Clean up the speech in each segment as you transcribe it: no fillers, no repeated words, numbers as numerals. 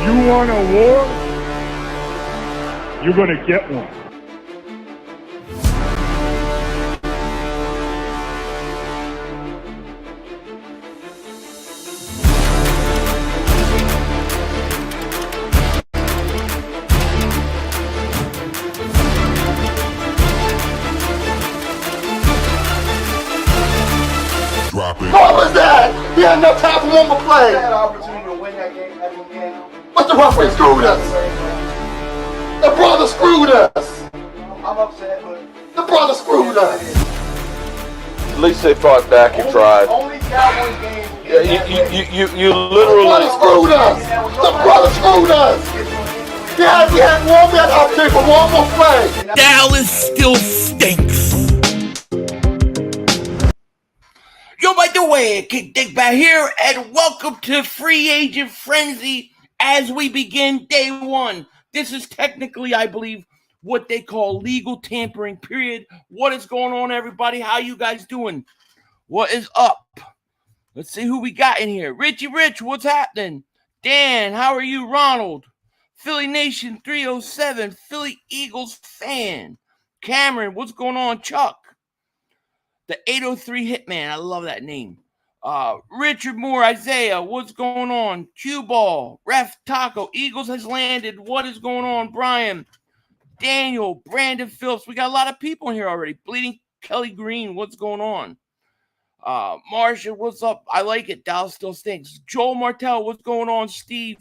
You want a war? You're going to get one. What was that? He had enough time for one more play. He had an opportunity to win that game at the end. But the referee screwed us. The brother screwed us. I'm upset, but the brother screwed us. At least they fought back and tried. Only Cowboys game. You The literally brother screwed us. The brother screwed us. We had one man opportunity for one more play. Dallas still stinks. Yo, by the way, Dingbat here, and welcome to Free Agent Frenzy as we begin day one. This is technically, I believe, what they call legal tampering period. What is going on, everybody? How you guys doing? What is up? Let's see who we got in here. Richie Rich, what's happening? Dan, how are you? Ronald, Philly Nation 307, Philly Eagles fan. Cameron, what's going on? Chuck, the 803 Hitman, I love that name. Richard Moore, Isaiah, what's going on? Cue Ball, Ref Taco, Eagles has landed. What is going on? Brian, Daniel, Brandon Phillips. We got a lot of people in here already. Bleeding Kelly Green, what's going on? Marsha, what's up? I like it. Dallas still stinks. Joel Martell, what's going on? Steve,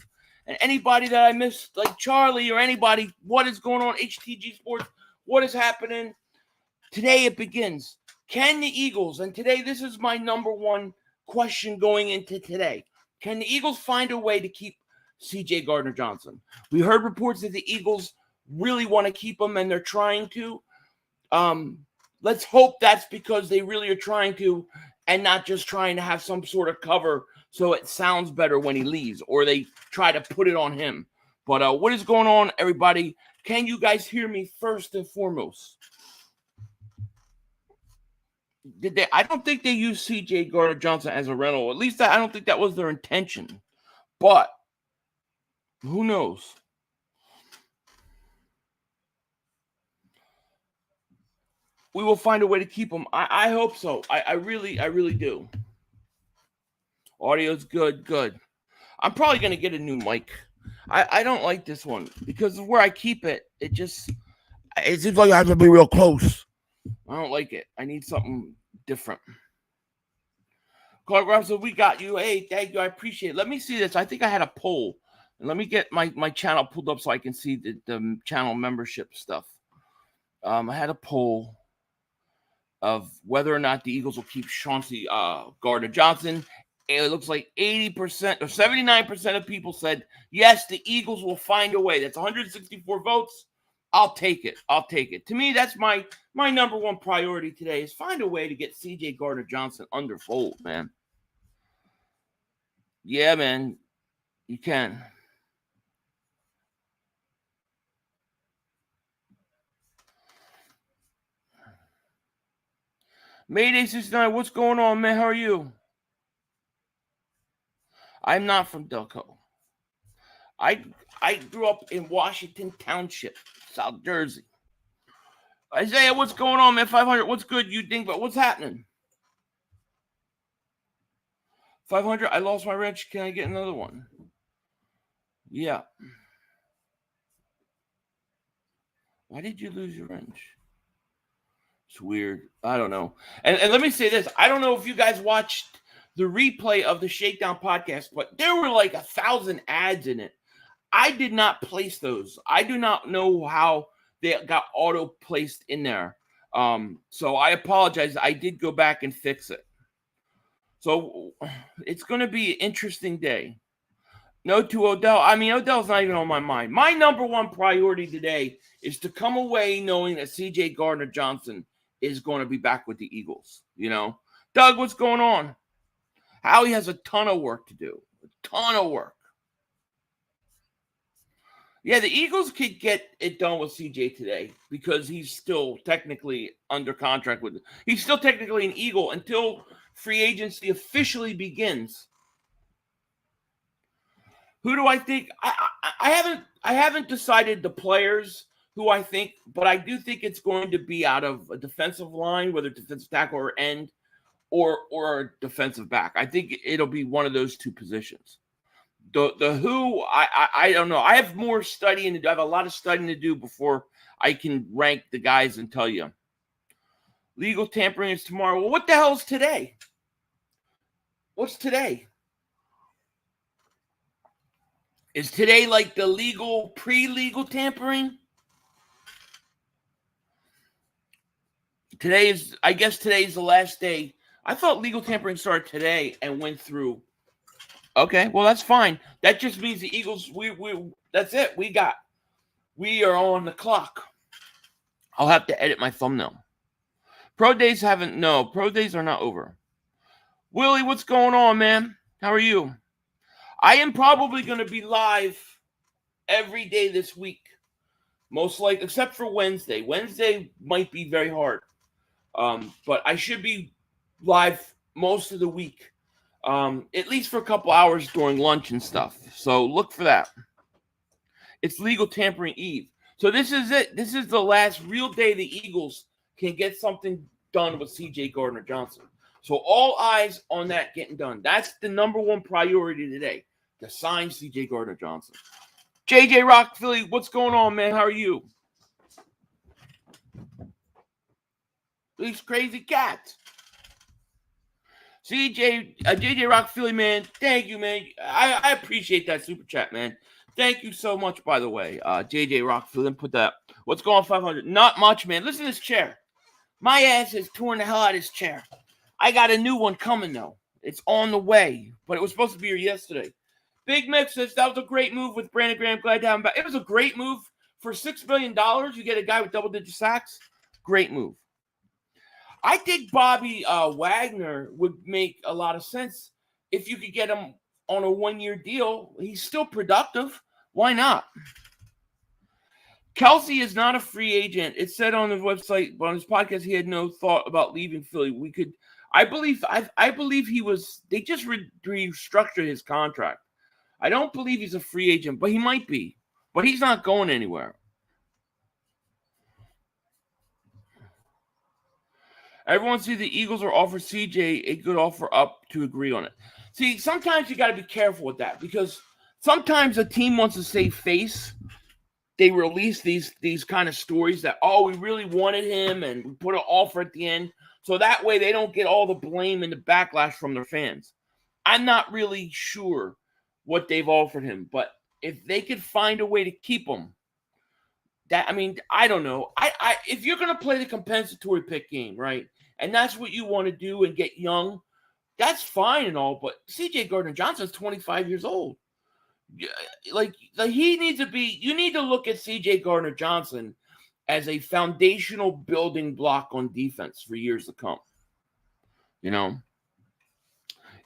and anybody that I missed, like Charlie or anybody, what is going on? HTG Sports, what is happening? Today it begins. Can the Eagles, and today this is my number one question going into today, can the Eagles find a way to keep CJ Gardner Johnson? We heard reports that the Eagles really want to keep him and they're trying to. Let's hope that's because they really are trying to and not just trying to have some sort of cover so it sounds better when he leaves or they try to put it on him. But what is going on, everybody? Can you guys hear me first and foremost? I don't think they used CJ Gardner Johnson as a rental. At least I don't think that was their intention. But who knows? We will find a way to keep him. I hope so. I really do. Audio's good. I'm probably going to get a new mic. I don't like this one because of where I keep it. It seems like I have to be real close. I don't like it. I need something different. Clark Robinson, we got you. Hey, thank you. I appreciate it. Let me see this. I think I had a poll. And let me get my channel pulled up so I can see the channel membership stuff. I had a poll of whether or not the Eagles will keep Chauncey Gardner Johnson. And it looks like 80% or 79% of people said, yes, the Eagles will find a way. That's 164 votes. I'll take it. To me, that's my number one priority today is find a way to get CJ Gardner Johnson under fold, man. Yeah, man. You can. Mayday 69, what's going on, man? How are you? I'm not from Delco. I grew up in Washington Township, South Jersey. Isaiah, what's going on, man? 500, what's good? You think, but what's happening? 500, I lost my wrench. Can I get another one? Yeah. Why did you lose your wrench? It's weird. I don't know. And let me say this. I don't know if you guys watched the replay of the Shakedown podcast, but there were like 1,000 ads in it. I did not place those. I do not know how they got auto-placed in there. So I apologize. I did go back and fix it. So it's going to be an interesting day. No to Odell. I mean, Odell's not even on my mind. My number one priority today is to come away knowing that CJ Gardner Johnson is going to be back with the Eagles. You know? Doug, what's going on? Howie has a ton of work to do. A ton of work. Yeah, the Eagles could get it done with CJ today because he's still technically under contract with – he's still technically an Eagle until free agency officially begins. Who do I think? I haven't decided the players who I think, but I do think it's going to be out of a defensive line, whether defensive tackle or end, or a defensive back. I think it'll be one of those two positions. The who, I don't know. I have more studying to do. I have a lot of studying to do before I can rank the guys and tell you. Legal tampering is tomorrow. Well, what the hell is today? What's today? Is today like the legal, pre-legal tampering? I guess today's the last day. I thought legal tampering started today and went through. Okay, well, that's fine. That just means the Eagles, that's it. We are on the clock. I'll have to edit my thumbnail. Pro days are not over. Willie, what's going on, man? How are you? I am probably going to be live every day this week. Most likely, except for Wednesday. Wednesday might be very hard. But I should be live most of the week. At least for a couple hours during lunch and stuff. So look for that. It's legal tampering eve. So this is it. This is the last real day the Eagles can get something done with C.J. Gardner Johnson. So all eyes on that getting done. That's the number one priority today, to sign C.J. Gardner Johnson. J.J. Rock Philly, what's going on, man? How are you? These crazy cats. J.J. Rock Philly, man, thank you, man. I appreciate that super chat, man. Thank you so much, by the way. J.J. Rock Philly, put that. What's going on, 500? Not much, man. Listen to this chair. My ass has torn the hell out of this chair. I got a new one coming, though. It's on the way, but it was supposed to be here yesterday. Big Mix says that was a great move with Brandon Graham. Glad to have him back. It was a great move. For $6 billion, you get a guy with double-digit sacks. Great move. I think Bobby Wagner would make a lot of sense if you could get him on a one-year deal. He's still productive. Why not? Kelsey is not a free agent. It said on the website, but on his podcast, he had no thought about leaving Philly. I believe he was. They just restructured his contract. I don't believe he's a free agent, but he might be. But he's not going anywhere. Everyone sees the Eagles are offered CJ a good offer up to agree on it. See, sometimes you got to be careful with that because sometimes a team wants to save face. They release these kind of stories that, we really wanted him and we put an offer at the end. So that way they don't get all the blame and the backlash from their fans. I'm not really sure what they've offered him, but if they could find a way to keep him, I don't know. If you're going to play the compensatory pick game, right, and that's what you want to do and get young, that's fine and all, but C.J. Gardner Johnson's 25 years old. Like he needs to be. You need to look at C.J. Gardner Johnson as a foundational building block on defense for years to come. You know,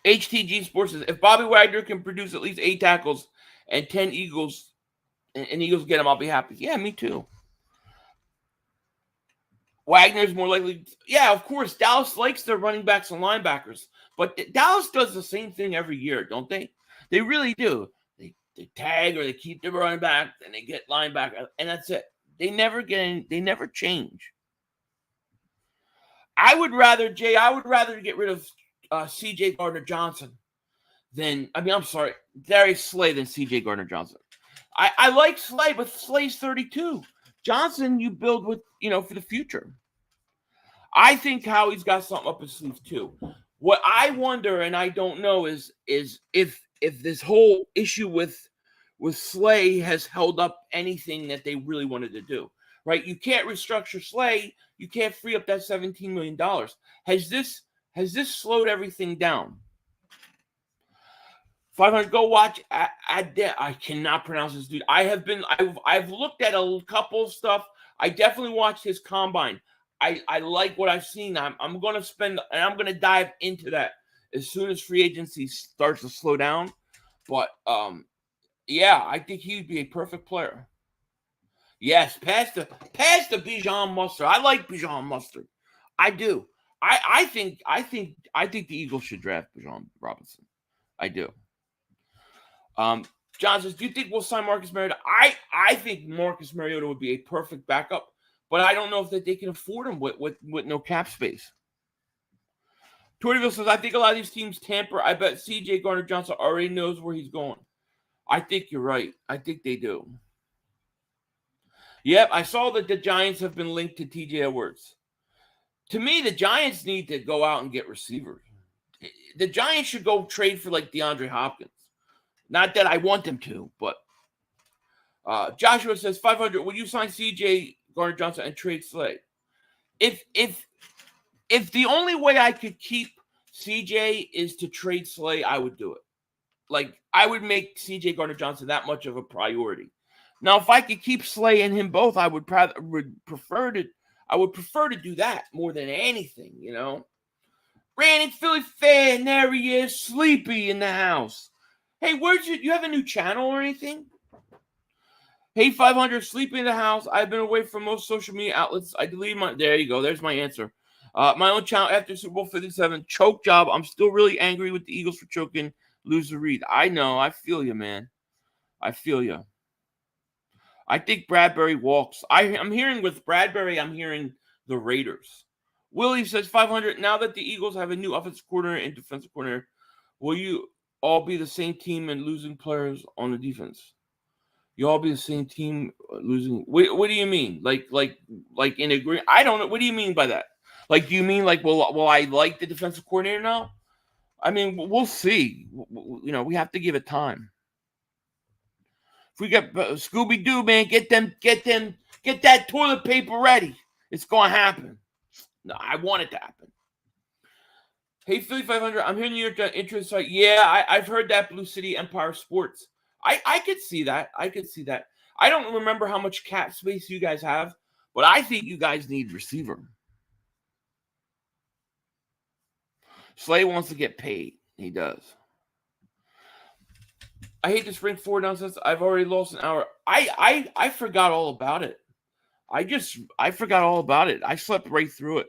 HTG Sports says if Bobby Wagner can produce at least 8 tackles and 10 Eagles, and Eagles get him, I'll be happy. Yeah, me too. Wagner's more likely. Yeah, of course. Dallas likes their running backs and linebackers, but Dallas does the same thing every year, don't they? They really do. They tag or they keep the running back and they get linebacker, and that's it. They never change. I would rather get rid of C.J. Gardner Johnson than Darius Slay than C.J. Gardner Johnson. I like Slay, but Slay's 32. Johnson, you build with, for the future. I think Howie's got something up his sleeve too. What I wonder, and I don't know, is if this whole issue with Slay has held up anything that they really wanted to do, right? You can't restructure Slay. You can't free up that $17 million. Has this slowed everything down? 500, go watch. I cannot pronounce this dude. I've looked at a couple of stuff. I definitely watched his combine. I like what I've seen. I'm going to spend, and I'm going to dive into that as soon as free agency starts to slow down. But, yeah, I think he'd be a perfect player. Yes, pass the Bijan Mustard. I like Bijan Mustard. I do. I think the Eagles should draft Bijan Robinson. I do. John says, do you think we'll sign Marcus Mariota? I think Marcus Mariota would be a perfect backup, but I don't know if that they can afford him with no cap space. Tortyville says, I think a lot of these teams tamper. I bet CJ Gardner Johnson already knows where he's going. I think you're right. I think they do. Yep, I saw that the Giants have been linked to TJ Edwards. To me, the Giants need to go out and get receivers. The Giants should go trade for like DeAndre Hopkins. Not that I want them to, but Joshua says 500. Would you sign CJ Gardner Johnson and trade Slay? If the only way I could keep CJ is to trade Slay, I would do it. Like I would make CJ Gardner Johnson that much of a priority. Now, if I could keep Slay and him both, I would prefer to do that more than anything. You know. Brandon Philly fan, there he is, sleepy in the house. Hey, you have a new channel or anything? Hey, 500, sleepy in the house. I've been away from most social media outlets. I deleted there you go. There's my answer. My own channel after Super Bowl 57. Choke job. I'm still really angry with the Eagles for choking. Lose the read. I know. I feel you, man. I feel you. I think Bradbury walks. I'm hearing with Bradbury, I'm hearing the Raiders. Willie says 500. Now that the Eagles have a new offensive coordinator and defensive coordinator, will you all be the same team and losing players on the defense? You all be the same team losing. What do you mean? Like in agreement? I don't know. What do you mean by that? Like, do you mean like, will I like the defensive coordinator now? I mean, we'll see. You know, we have to give it time. If we get Scooby Doo, man, get that toilet paper ready. It's gonna happen. No, I want it to happen. Hey, Philly 500, I'm hearing your interest. Yeah, I've heard that Blue City Empire Sports. I could see that. I don't remember how much cap space you guys have, but I think you guys need receiver. Slay wants to get paid. He does. I hate to spring forward nonsense. I've already lost an hour. I forgot all about it. I forgot all about it. I slept right through it.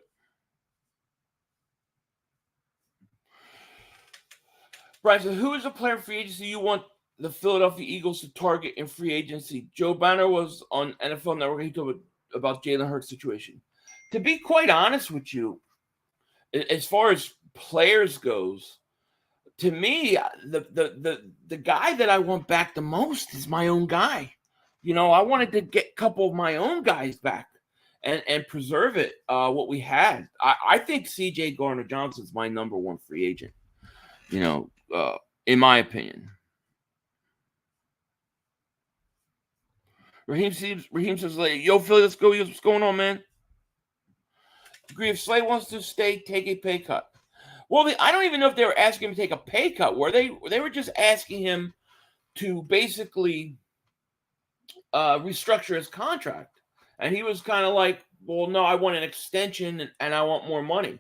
Brian says, who is a player in free agency you want the Philadelphia Eagles to target in free agency? Joe Banner was on NFL Network. He told about Jalen Hurts' situation. To be quite honest with you, as far as players goes, to me, the guy that I want back the most is my own guy. You know, I wanted to get a couple of my own guys back and preserve it, what we had. I think CJ Gardner Johnson's my number one free agent, you know, in my opinion. Raheem says, yo, Philly, let's go. What's going on, man? Agree, if Slay wants to stay, take a pay cut. Well, I don't even know if they were asking him to take a pay cut. Were they? They were just asking him to basically restructure his contract. And he was kind of like, well, no, I want an extension and I want more money.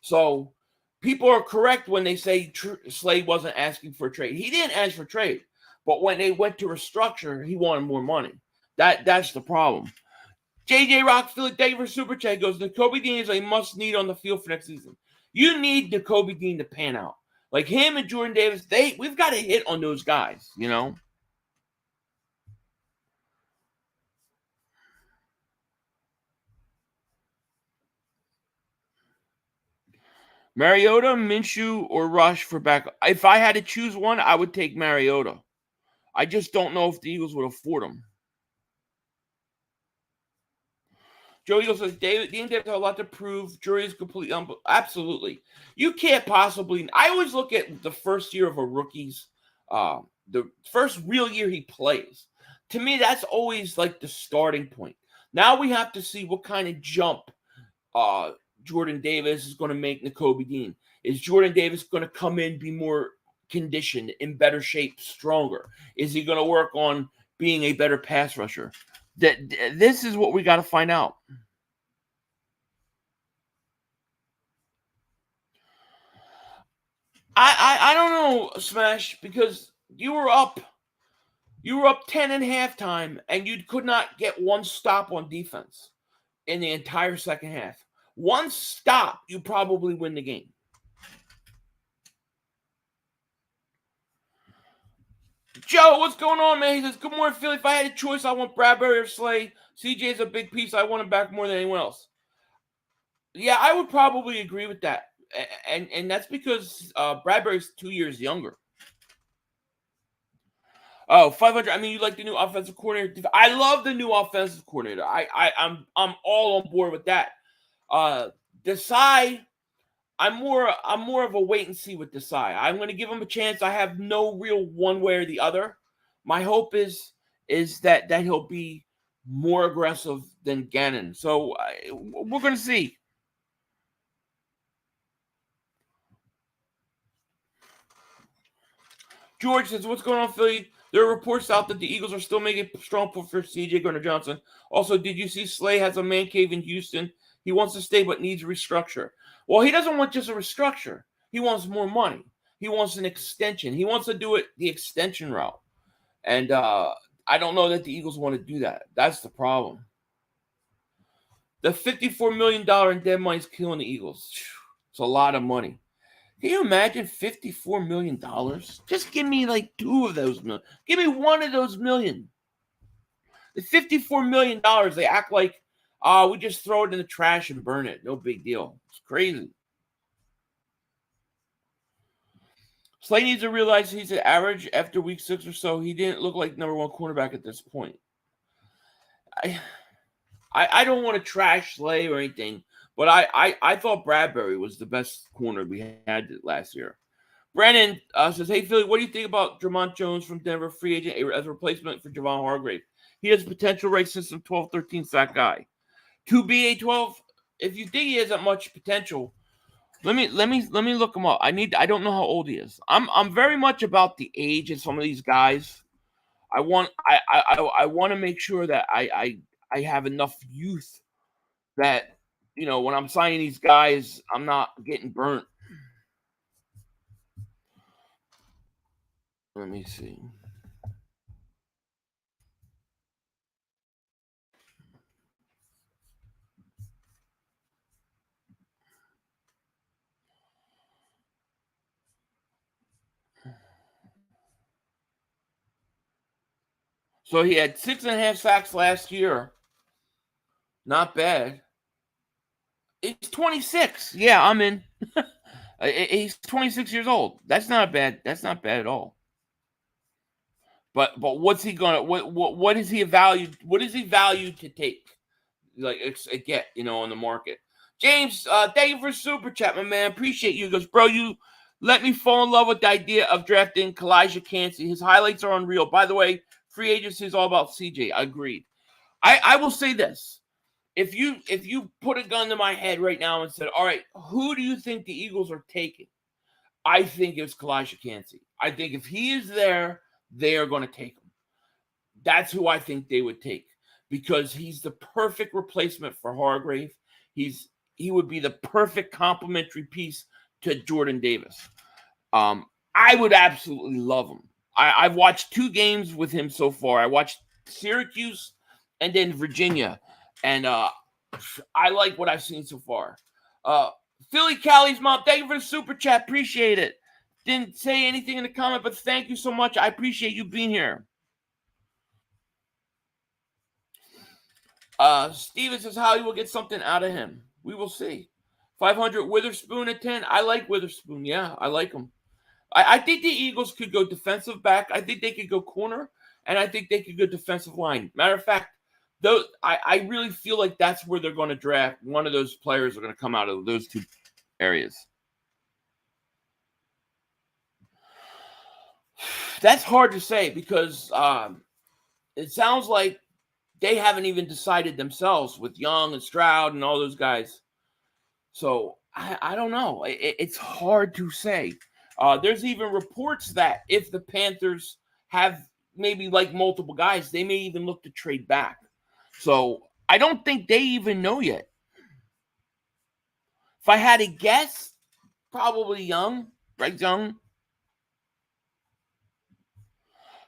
So people are correct when they say Slay wasn't asking for a trade. He didn't ask for a trade. But when they went to restructure, he wanted more money. That's the problem. JJ Rock, Philly, thank you for Super Chat. Goes, Nakobe Dean is a must-need on the field for next season. You need Nakobe Dean to pan out. Like him and Jordan Davis, we've got to hit on those guys, you know? Mariota, Minshew, or Rush for backup. If I had to choose one, I would take Mariota. I just don't know if the Eagles would afford him. Joe Eagle says, Dean Davis has a lot to prove. Jury is completely absolutely. You can't possibly. I always look at the first year of a rookie's, the first real year he plays. To me, that's always like the starting point. Now we have to see what kind of jump Jordan Davis is going to make Nakobe Dean. Is Jordan Davis going to come in, be more conditioned, in better shape, stronger? Is he going to work on being a better pass rusher? This is what we got to find out. I don't know, Smash, because you were up 10 in halftime, and you could not get one stop on defense in the entire second half. One stop, you probably win the game. Joe, what's going on, man? He says, good morning, Philly. If I had a choice, I want Bradbury or Slay. CJ's a big piece. I want him back more than anyone else. Yeah, I would probably agree with that. And that's because Bradbury's 2 years younger. Oh, 500. I mean, you like the new offensive coordinator. I love the new offensive coordinator. I'm all on board with that. Desai, I'm more of a wait and see with Desai. I'm going to give him a chance. I have no real one way or the other. My hope is that he'll be more aggressive than Gannon. So we're going to see. George says, what's going on, Philly? There are reports out that the Eagles are still making a strong push for CJ Gardner Johnson. Also, did you see Slay has a man cave in Houston? He wants to stay but needs restructure. Well, he doesn't want just a restructure. He wants more money. He wants an extension. He wants to do it the extension route. And I don't know that the Eagles want to do that. That's the problem. The $54 million in dead money is killing the Eagles. It's a lot of money. Can you imagine $54 million? Just give me like 2 of those million. Give me 1 of those million. The $54 million, they act like, we just throw it in the trash and burn it. No big deal. It's crazy. Slay needs to realize he's an average after week 6 or so. He didn't look like number 1 cornerback at this point. I don't want to trash Slay or anything, but I thought Bradbury was the best corner we had last year. Brandon says, hey, Philly, what do you think about Dramont Jones from Denver, free agent as a replacement for Javon Hargrave? He has potential right system, 12, 13 sack guy. To be a 12, if you think he has that much potential, let me look him up. I don't know how old he is. I'm very much about the age of some of these guys. I want to make sure that I have enough youth that, you know, when I'm signing these guys, I'm not getting burnt. Let me see. So he had 6.5 sacks last year. Not bad. He's 26. Yeah, I'm in. He's 26 years old. That's not bad. That's not bad at all. But what's he gonna? What is he valued? What is he valued to take? Like get, you know, on the market. James, thank you for super chat, my man. Appreciate you. He goes, bro, you let me fall in love with the idea of drafting Kalijah Cansey. His highlights are unreal. By the way, free agency is all about CJ. I agreed. I will say this. If you put a gun to my head right now and said, all right, who do you think the Eagles are taking? I think it's Kalijah Cansey. I think if he is there, they are going to take him. That's who I think they would take, because he's the perfect replacement for Hargrave. He would be the perfect complementary piece to Jordan Davis. I would absolutely love him. I've watched 2 games with him so far. I watched Syracuse and then Virginia, and I like what I've seen so far. Philly Callie's mom, thank you for the super chat. Appreciate it. Didn't say anything in the comment, but thank you so much. I appreciate you being here. Steven says Howie will get something out of him. We will see. 500 Witherspoon at 10. I like Witherspoon. Yeah, I like him. I think the Eagles could go defensive back. I think they could go corner, and I think they could go defensive line. Matter of fact, though, I really feel like that's where they're going to draft. One of those players are going to come out of those 2 areas. That's hard to say because it sounds like they haven't even decided themselves with Young and Stroud and all those guys. So I don't know. It's hard to say. There's even reports that if the Panthers have maybe like multiple guys, they may even look to trade back. So I don't think they even know yet. If I had to guess, probably Young, Bryce Young.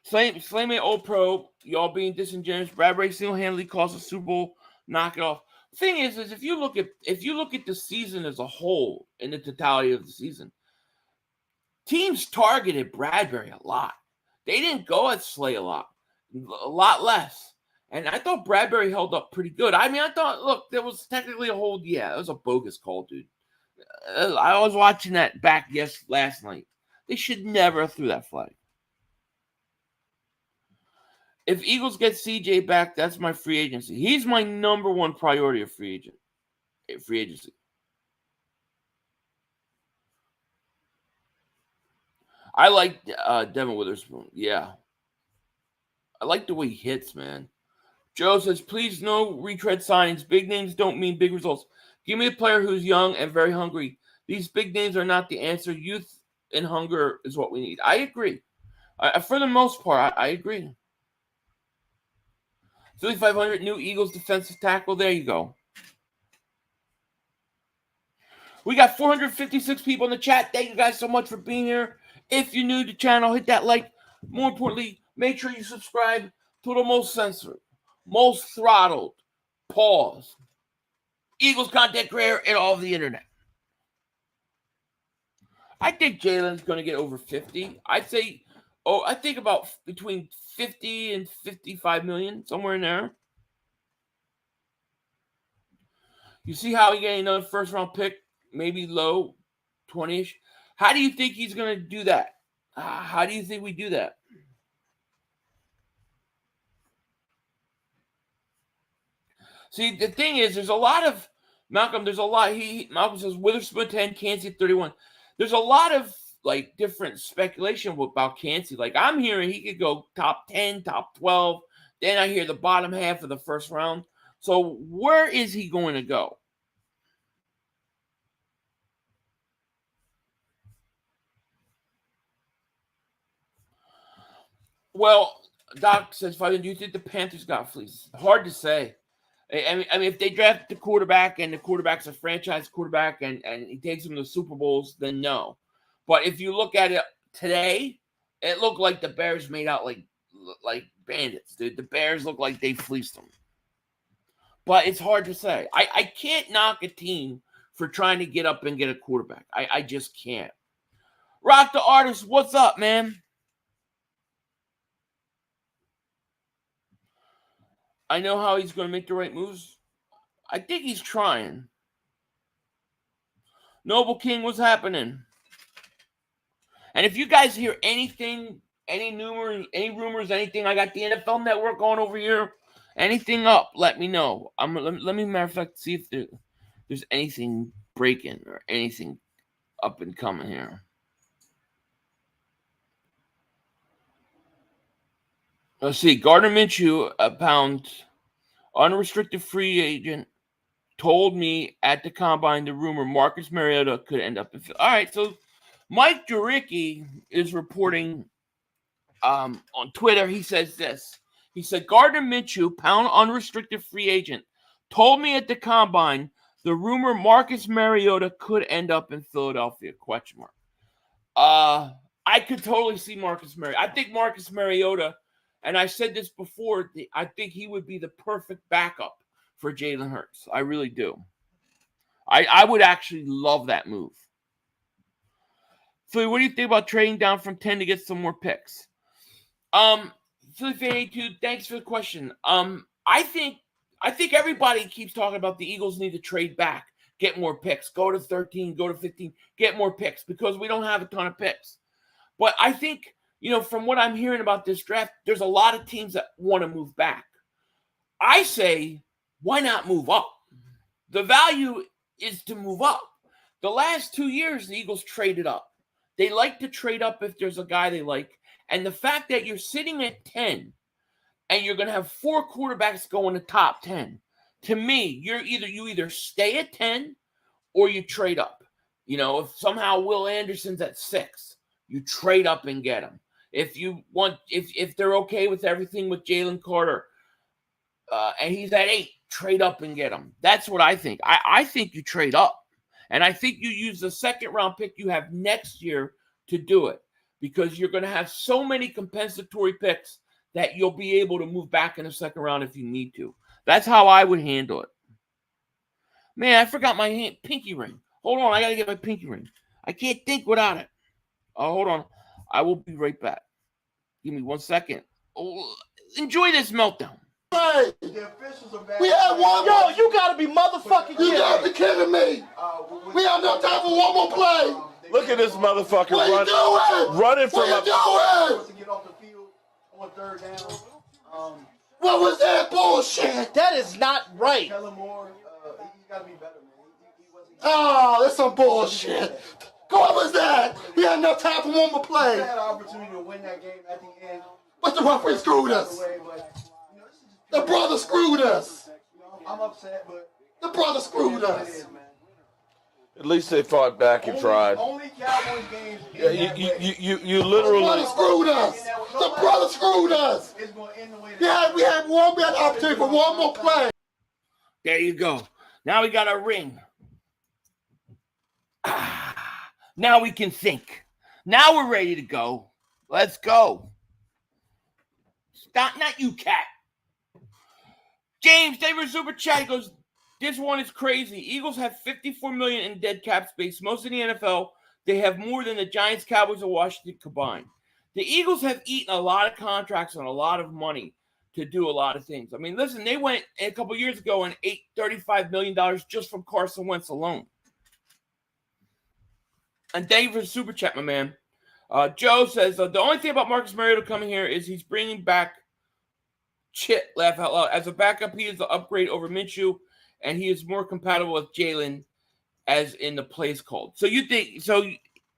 Slay Old Pro, y'all being disingenuous. Bradbury single-handedly caused a Super Bowl knockoff. The thing is if you look at the season as a whole, in the totality of the season, teams targeted Bradbury a lot. They didn't go at Slay a lot less. And I thought Bradbury held up pretty good. I mean, I thought, look, there was technically a hold. Yeah, it was a bogus call, dude. I was watching that back last night. They should never have threw that flag. If Eagles get CJ back, that's my free agency. He's my number one priority of free agency. I like Devin Witherspoon. Yeah. I like the way he hits, man. Joe says, please no retread signings. Big names don't mean big results. Give me a player who's young and very hungry. These big names are not the answer. Youth and hunger is what we need. I agree. For the most part, I agree. 3,500 new Eagles defensive tackle. There you go. We got 456 people in the chat. Thank you guys so much for being here. If you're new to the channel, hit that like. More importantly, make sure you subscribe to the most censored, most throttled, pause, Eagles content creator in all of the internet. I think Jalen's going to get over 50. I think about between 50 and 55 million, somewhere in there. You see how he getting another first-round pick, maybe low, 20-ish. How do you think he's going to do that? How do you think we do that? See, the thing is, there's a lot of Malcolm. There's a lot. Malcolm says Witherspoon 10, Cansey 31. There's a lot of like different speculation about Cansey. Like I'm hearing he could go top 10, top 12. Then I hear the bottom half of the first round. So where is he going to go? Well, Doc says, do you think the Panthers got fleeced? Hard to say. I mean, if they draft the quarterback and the quarterback's a franchise quarterback and he takes them to the Super Bowls, then no. But if you look at it today, it looked like the Bears made out like bandits, dude. The Bears look like they fleeced them. But it's hard to say. I can't knock a team for trying to get up and get a quarterback. I just can't. Rock the Artist, what's up, man? I know how he's going to make the right moves. I think he's trying. Noble King, what's happening? And if you guys hear anything, any rumors, anything, I got the NFL Network on over here. Anything up, let me know. Let me, matter of fact, see if there's anything breaking or anything up and coming here. Let's see. Gardner Minshew, a pound, unrestricted free agent, told me at the combine the rumor Marcus Mariota could end up in Philly. All right, so Mike Juricki is reporting on Twitter. He says this. He said, Gardner Minshew, pound unrestricted free agent, told me at the combine the rumor Marcus Mariota could end up in Philadelphia, ? I could totally see Marcus Mariota. I think Marcus Mariota, and I said this before, I think he would be the perfect backup for Jalen Hurts. I really do. I would actually love that move. Philly, what do you think about trading down from 10 to get some more picks? Philly Fan 82, thanks for the question. I think everybody keeps talking about the Eagles need to trade back, get more picks, go to 13, go to 15, get more picks because we don't have a ton of picks. But I think, from what I'm hearing about this draft, there's a lot of teams that want to move back. I say, why not move up? The value is to move up. The last 2 years, the Eagles traded up. They like to trade up if there's a guy they like. And the fact that you're sitting at 10 and you're going to have 4 quarterbacks go in the top 10, to me, you either stay at 10 or you trade up. If somehow Will Anderson's at 6, you trade up and get him. If they're okay with everything with Jalen Carter and he's at 8, trade up and get him. That's what I think. I think you trade up. And I think you use the second-round pick you have next year to do it because you're going to have so many compensatory picks that you'll be able to move back in the second round if you need to. That's how I would handle it. Man, I forgot my pinky ring. Hold on, I got to get my pinky ring. I can't think without it. Oh, hold on. I will be right back. Give me 1 second. Oh, enjoy this meltdown. Play. The officials are bad. We had one Yo, more. you gotta be motherfucking You kidding gotta me. be kidding me. We have no time for one more play. Look at this motherfucker What are you doing? running from What a. are you doing? To get off the field on third down. What was that bullshit? That is not right. Kellen Moore, he's got to be better, man. He wasn't. Oh, that's some bullshit. What was that? We had no time for one more They play. had an opportunity to win that game at the end. But the referee screwed us. Way, but, you know, this is just The brother screwed us. You know, I'm upset, but The brother screwed it us. is, man. At least they fought back and tried. Only Cowboys games. Yeah, you The brother literally. screwed us. The brother screwed us. It's going to end the way We had opportunity for one more play. There you go. Now we got a ring. Now we can think. Now we're ready to go. Let's go. Stop, not you, cat. James, David Super Chat goes, this one is crazy. Eagles have $54 million in dead cap space. Most in the NFL, they have more than the Giants, Cowboys, and Washington combined. The Eagles have eaten a lot of contracts and a lot of money to do a lot of things. I mean, listen, they went a couple years ago and ate $35 million just from Carson Wentz alone. And thank you for the super chat, my man. Joe says, the only thing about Marcus Mariota coming here is he's bringing back Chit, laugh out loud. As a backup, he is the upgrade over Minshew, and he is more compatible with Jalen as in the plays called. So you think, so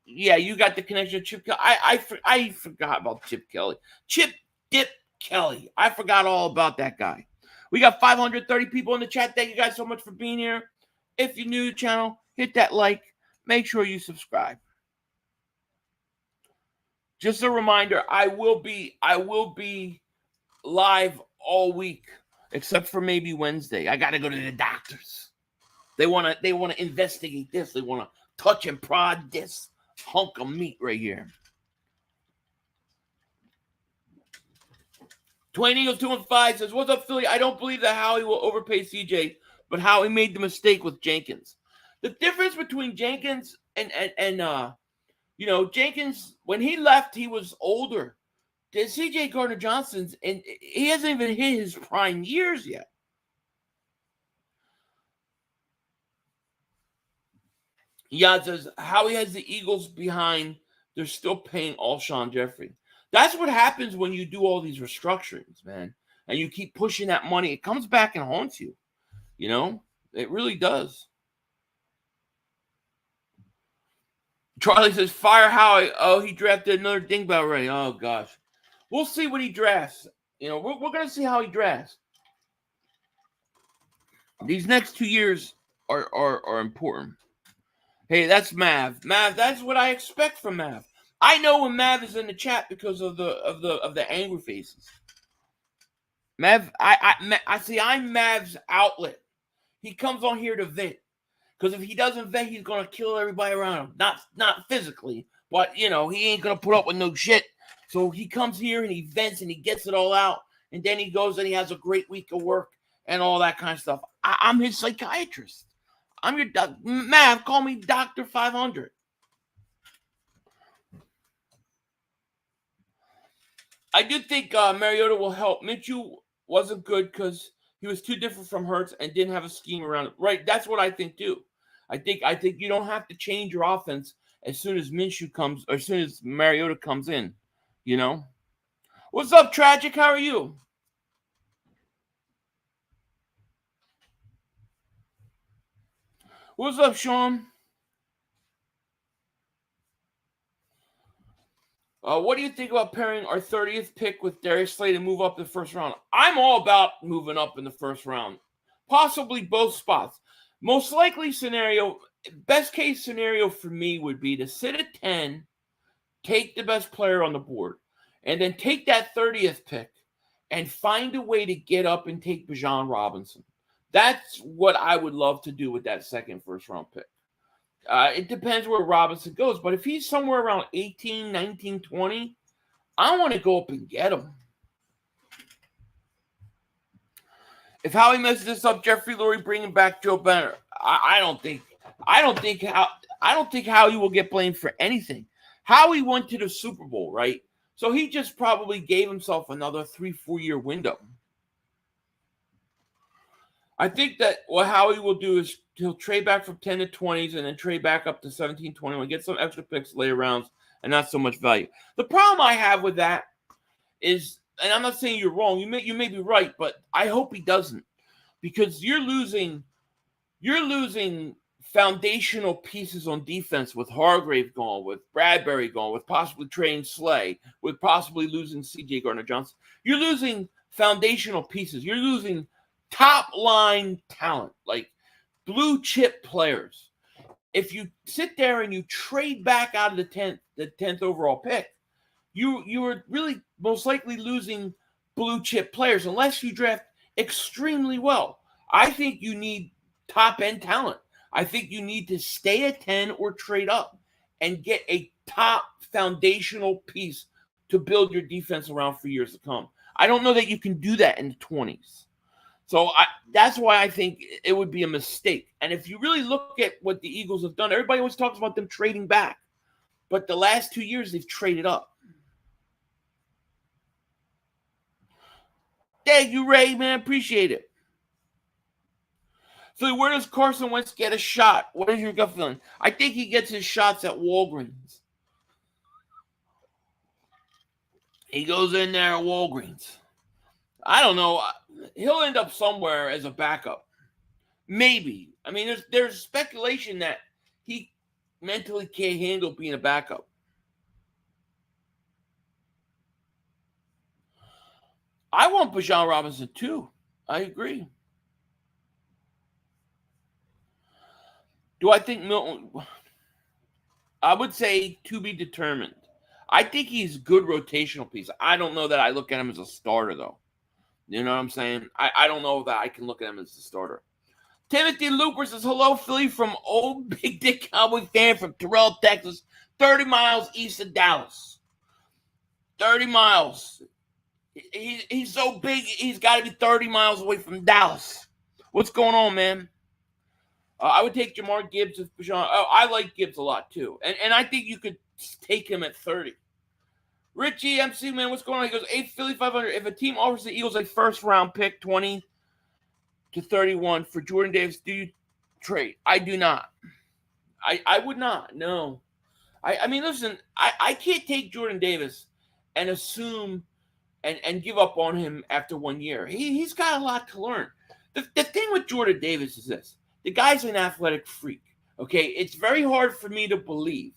yeah, you got the connection to Chip Kelly. I forgot about Chip Kelly. Chip Dip Kelly. I forgot all about that guy. We got 530 people in the chat. Thank you guys so much for being here. If you're new to the channel, hit that like. Make sure you subscribe. Just a reminder, I will be live all week, except for maybe Wednesday. I got to go to the doctors. They want to investigate this. They want to touch and prod this hunk of meat right here. Twain Eagles 215 says, "What's up, Philly? I don't believe that Howie will overpay CJ, but Howie made the mistake with Jenkins. The difference between Jenkins and Jenkins, when he left, he was older. CJ Gardner Johnson's, and he hasn't even hit his prime years yet. Yad says, Howie has the Eagles behind. They're still paying Alshon Jeffrey. That's what happens when you do all these restructurings, man. And you keep pushing that money. It comes back and haunts you. You know? It really does. Charlie says, fire Howie. Oh, he drafted another dingbat already. Oh, gosh. We'll see what he drafts. You know, we're going to see how he drafts. These next 2 years are important. Hey, that's Mav. Mav, that's what I expect from Mav. I know when Mav is in the chat because of the angry faces. Mav, I see. I'm Mav's outlet. He comes on here to vent. Because if he doesn't vent, he's gonna kill everybody around him. Not physically, but he ain't gonna put up with no shit. So he comes here and he vents and he gets it all out, and then he goes and he has a great week of work and all that kind of stuff. I'm his psychiatrist. I'm your Mav. Call me Dr. 500. I do think Mariota will help. Minshew wasn't good because he was too different from Hurts and didn't have a scheme around it. Right, that's what I think too. I think you don't have to change your offense as soon as Minshew comes, or as soon as Mariota comes in. You know. What's up, Tragic? How are you? What's up, Sean? What do you think about pairing our 30th pick with Darius Slay to move up in the first round? I'm all about moving up in the first round. Possibly both spots. Most likely scenario, best case scenario for me would be to sit at 10, take the best player on the board, and then take that 30th pick and find a way to get up and take Bijan Robinson. That's what I would love to do with that second first round pick. It depends where Robinson goes, but if he's somewhere around 18, 19, 20, I want to go up and get him. If Howie messes this up, Jeffrey Lurie bringing back Joe Bennett. I don't think Howie will get blamed for anything. Howie went to the Super Bowl, right? So he just probably gave himself another 3-4 year window. I think that what Howie will do is he'll trade back from 10 to 20s and then trade back up to 17, 21, get some extra picks later rounds and not so much value. The problem I have with that is, and I'm not saying you're wrong, you may be right, but I hope he doesn't, because you're losing foundational pieces on defense with Hargrave gone, with Bradbury gone, with possibly trading Slay, with possibly losing CJ Gardner Johnson. You're losing foundational pieces. You're losing top line talent, like blue chip players. If you sit there and you trade back out of the 10th overall pick, you are really most likely losing blue chip players unless you draft extremely well. I think you need top end talent. I think you need to stay at 10 or trade up and get a top foundational piece to build your defense around for years to come. I don't know that you can do that in the 20s. So that's why I think it would be a mistake. And if you really look at what the Eagles have done, everybody always talks about them trading back. But the last 2 years, they've traded up. Thank you, Ray, man. Appreciate it. So where does Carson Wentz get a shot? What is your gut feeling? I think he gets his shots at Walgreens. He goes in there at Walgreens. I don't know. He'll end up somewhere as a backup. Maybe. I mean, there's speculation that he mentally can't handle being a backup. I want Bijan Robinson too. I agree. Do I think Milton? I would say to be determined. I think he's a good rotational piece. I don't know that I look at him as a starter, though. You know what I'm saying? I don't know that I can look at him as a starter. Timothy Looper says, hello, Philly, from old Big Dick Cowboy fan from Terrell, Texas, 30 miles east of Dallas. 30 miles. He's so big, he's got to be 30 miles away from Dallas. What's going on, man? I would take Jamar Gibbs if Bijan. Oh, I like Gibbs a lot, too. And I think you could take him at 30. Richie MC, man, what's going on? He goes, 8 Philly 500. If a team offers the Eagles a first-round pick, 20 to 31 for Jordan Davis, do you trade? I do not. I would not, no. I mean, listen, I can't take Jordan Davis and assume and give up on him after 1 year. He's got a lot to learn. The thing with Jordan Davis is this. The guy's an athletic freak, okay? It's very hard for me to believe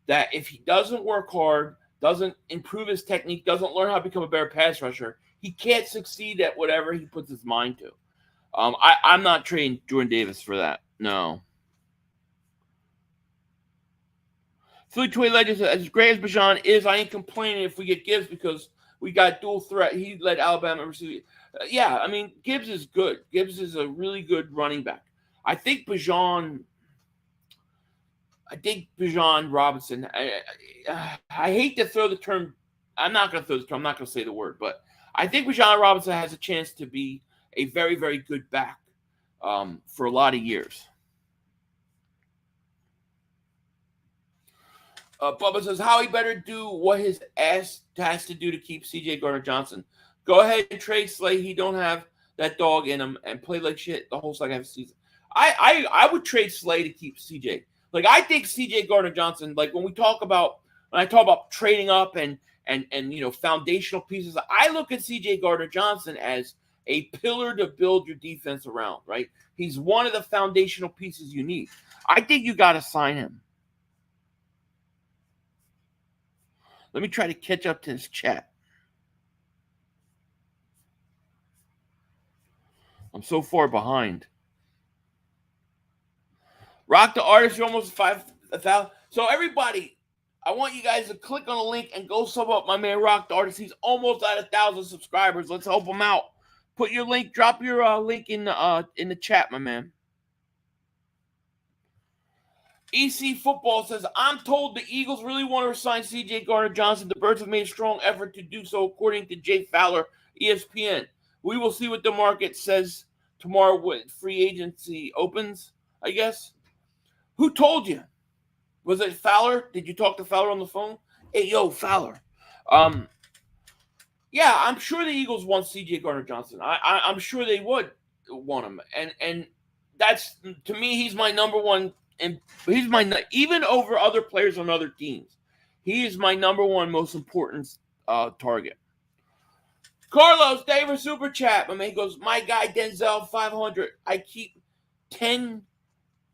that if he doesn't work hard, doesn't improve his technique, doesn't learn how to become a better pass rusher, he can't succeed at whatever he puts his mind to. I'm not trading Jordan Davis for that. No. Philly Toy Legend says, as great as Bijan is, I ain't complaining if we get Gibbs because we got dual threat. He led Alabama receive. Yeah, I mean, Gibbs is good. Gibbs is a really good running back. I think Bijan Robinson, I hate to throw the term, I'm not going to throw the term, I'm not going to say the word, but I think Bijan Robinson has a chance to be a very, very good back for a lot of years. Bubba says, Howie better do what his ass has to do to keep CJ Gardner Johnson. Go ahead and trade Slay. He don't have that dog in him and play like shit the whole second half of the season. I would trade Slay to keep CJ. Like, I think CJ Gardner Johnson, like when I talk about trading up and you know, foundational pieces, I look at CJ Gardner Johnson as a pillar to build your defense around, right? He's one of the foundational pieces you need. I think you got to sign him. Let me try to catch up to this chat. I'm so far behind. Rock the Artist, you're almost 5,000. So everybody, I want you guys to click on the link and go sub up my man Rock the Artist. He's almost at 1,000 subscribers. Let's help him out. Put your link, drop your link in the chat, my man. EC Football says, I'm told the Eagles really want to resign CJ Gardner Johnson. The Birds have made a strong effort to do so, according to Jay Fowler, ESPN. We will see what the market says tomorrow when free agency opens, I guess. Who told you? Was it Fowler? Did you talk to Fowler on the phone? Hey, yo, Fowler. Yeah, I'm sure the Eagles want C.J. Gardner Johnson. I'm sure they would want him, and that's, to me, he's my number one, and he's my, even over other players on other teams, he is my number one most important target. Carlos, David Super Chat. My man goes, my guy Denzel 500. I keep 10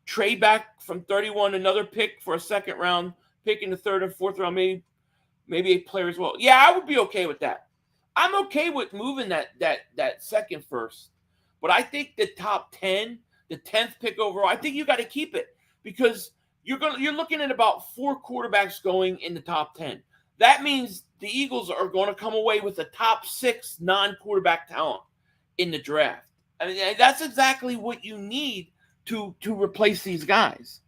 trade back from 31, another pick for a second round pick in the third and fourth round, maybe a player as well. Yeah, I would be okay with that. I'm okay with moving that second first, but I think the top 10, the 10th pick overall, I think you got to keep it, because you're looking at about 4 quarterbacks going in the top 10. That means the Eagles are going to come away with the top 6 non-quarterback talent in the draft. I mean, that's exactly what you need to replace these guys.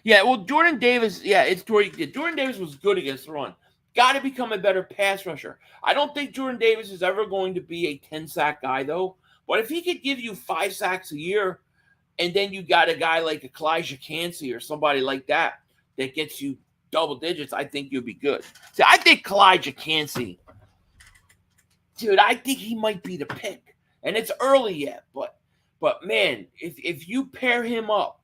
Yeah, well, Jordan Davis, Jordan Davis was good against the run. Got to become a better pass rusher. I don't think Jordan Davis is ever going to be a 10-sack guy, though. But if he could give you 5 sacks a year, and then you got a guy like Elijah Cansey or somebody like that gets you double digits, I think you'll be good. See, I think Elijah Cansey, dude, I think he might be the pick. And it's early yet, but man, if you pair him up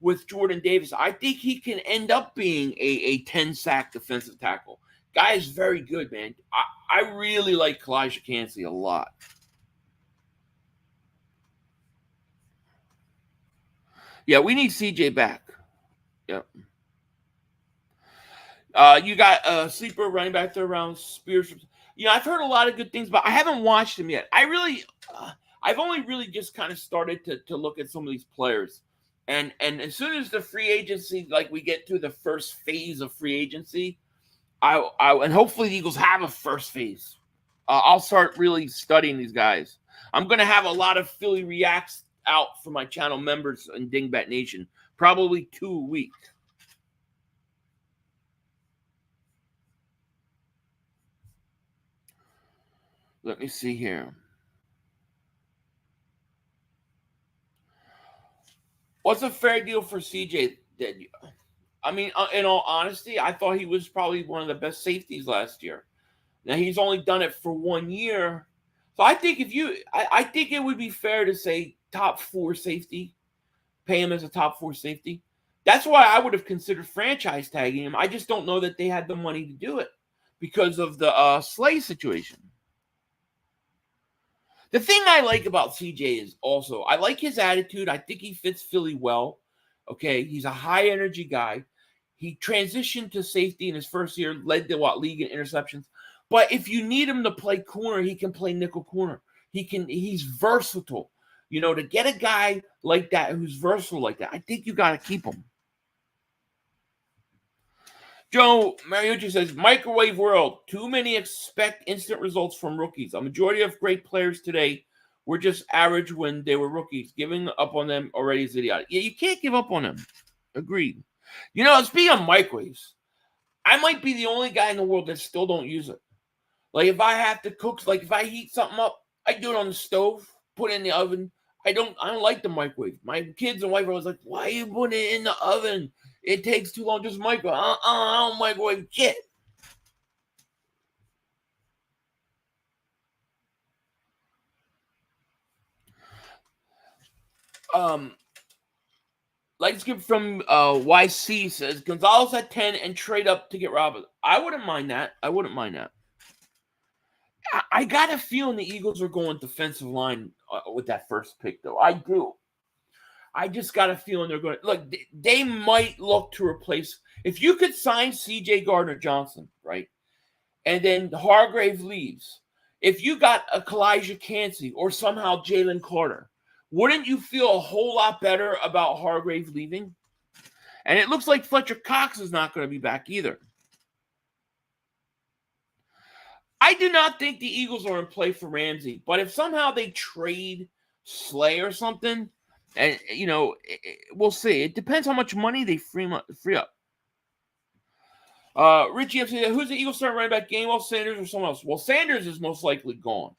with Jordan Davis, I think he can end up being a 10-sack defensive tackle. Guy is very good, man. I really like Elijah Cansey a lot. Yeah, we need CJ back. Yep. You got a sleeper running back third round, Spears. I've heard a lot of good things, but I haven't watched him yet. I've only really just kind of started to look at some of these players. And as soon as the free agency, like we get through the first phase of free agency, and hopefully the Eagles have a first phase, I'll start really studying these guys. I'm going to have a lot of Philly Reacts out for my channel members in Dingbat Nation, probably 2 a week. Let me see here. What's a fair deal for CJ? I mean, in all honesty, I thought he was probably one of the best safeties last year. Now, he's only done it for 1 year. So I think I think it would be fair to say top 4 safety, pay him as a top 4 safety. That's why I would have considered franchise tagging him. I just don't know that they had the money to do it because of the Slay situation. The thing I like about CJ is also, I like his attitude. I think he fits Philly well. Okay, he's a high energy guy. He transitioned to safety in his first year, led the league in interceptions. But if you need him to play corner, he can play nickel corner. He's versatile. To get a guy like that who's versatile like that, I think you got to keep him. Joe Mariota says, microwave world. Too many expect instant results from rookies. A majority of great players today were just average when they were rookies. Giving up on them already is idiotic. Yeah, you can't give up on them. Agreed. Speaking of microwaves, I might be the only guy in the world that still don't use it. Like, if I have to cook, like if I heat something up, I do it on the stove, put it in the oven. I don't like the microwave. My kids and wife are always like, why are you putting it in the oven? It takes too long. Just microwave. I don't microwave shit. Let's get from YC says Gonzalez at 10 and trade up to get Robert. I wouldn't mind that. I got a feeling the Eagles are going defensive line with that first pick, though. I do. I just got a feeling they're going to look. They might look to replace. If you could sign C.J. Gardner Johnson, right, and then Hargrave leaves. If you got a Elijah Cansey or somehow Jalen Carter, wouldn't you feel a whole lot better about Hargrave leaving? And it looks like Fletcher Cox is not going to be back either. I do not think the Eagles are in play for Ramsey, but if somehow they trade Slay or something, and we'll see. It depends how much money they free up. Richie FC, who's the Eagles starting running back? Gainwell, Sanders, or someone else? Well, Sanders is most likely gone.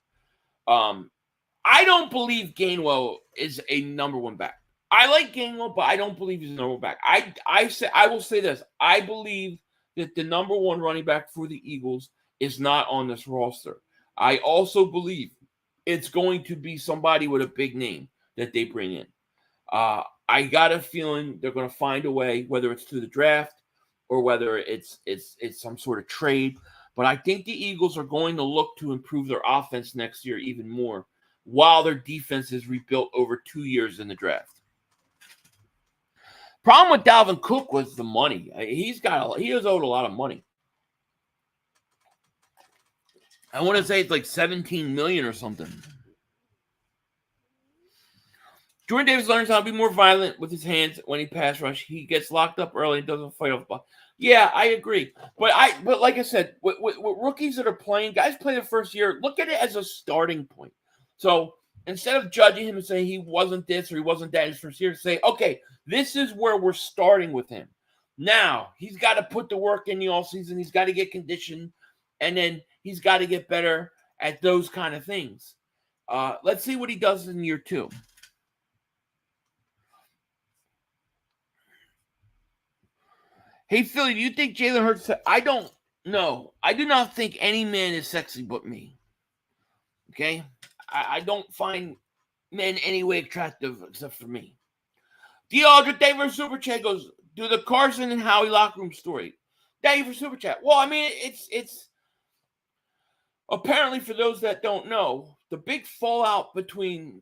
I don't believe Gainwell is a number 1 back. I like Gainwell, but I don't believe he's a number back. I will say this. I believe that the number one running back for the Eagles is not on this roster. I also believe it's going to be somebody with a big name that they bring in. I got a feeling they're going to find a way, whether it's through the draft or whether it's some sort of trade. But I think the Eagles are going to look to improve their offense next year even more while their defense is rebuilt over 2 years in the draft. Problem with Dalvin Cook was the money. He was owed a lot of money. I want to say it's like $17 million or something. Jordan Davis learns how to be more violent with his hands when he pass rush. He gets locked up early and doesn't fight off the ball. Yeah, I agree. But like I said, with rookies that are playing, guys play the first year, look at it as a starting point. So instead of judging him and saying he wasn't this or he wasn't that in his first year, say, okay, this is where we're starting with him. Now, he's got to put the work in the offseason. He's got to get conditioned, and then he's got to get better at those kind of things. Let's see what he does in year 2. Hey, Philly, do you think Jalen Hurts? I don't know. I do not think any man is sexy but me. Okay? I don't find men any way attractive except for me. D'Aldra, thank you for Super Chat. Goes, do the Carson and Howie locker room story. Thank you for Super Chat. Well, I mean, it's apparently, for those that don't know, the big fallout between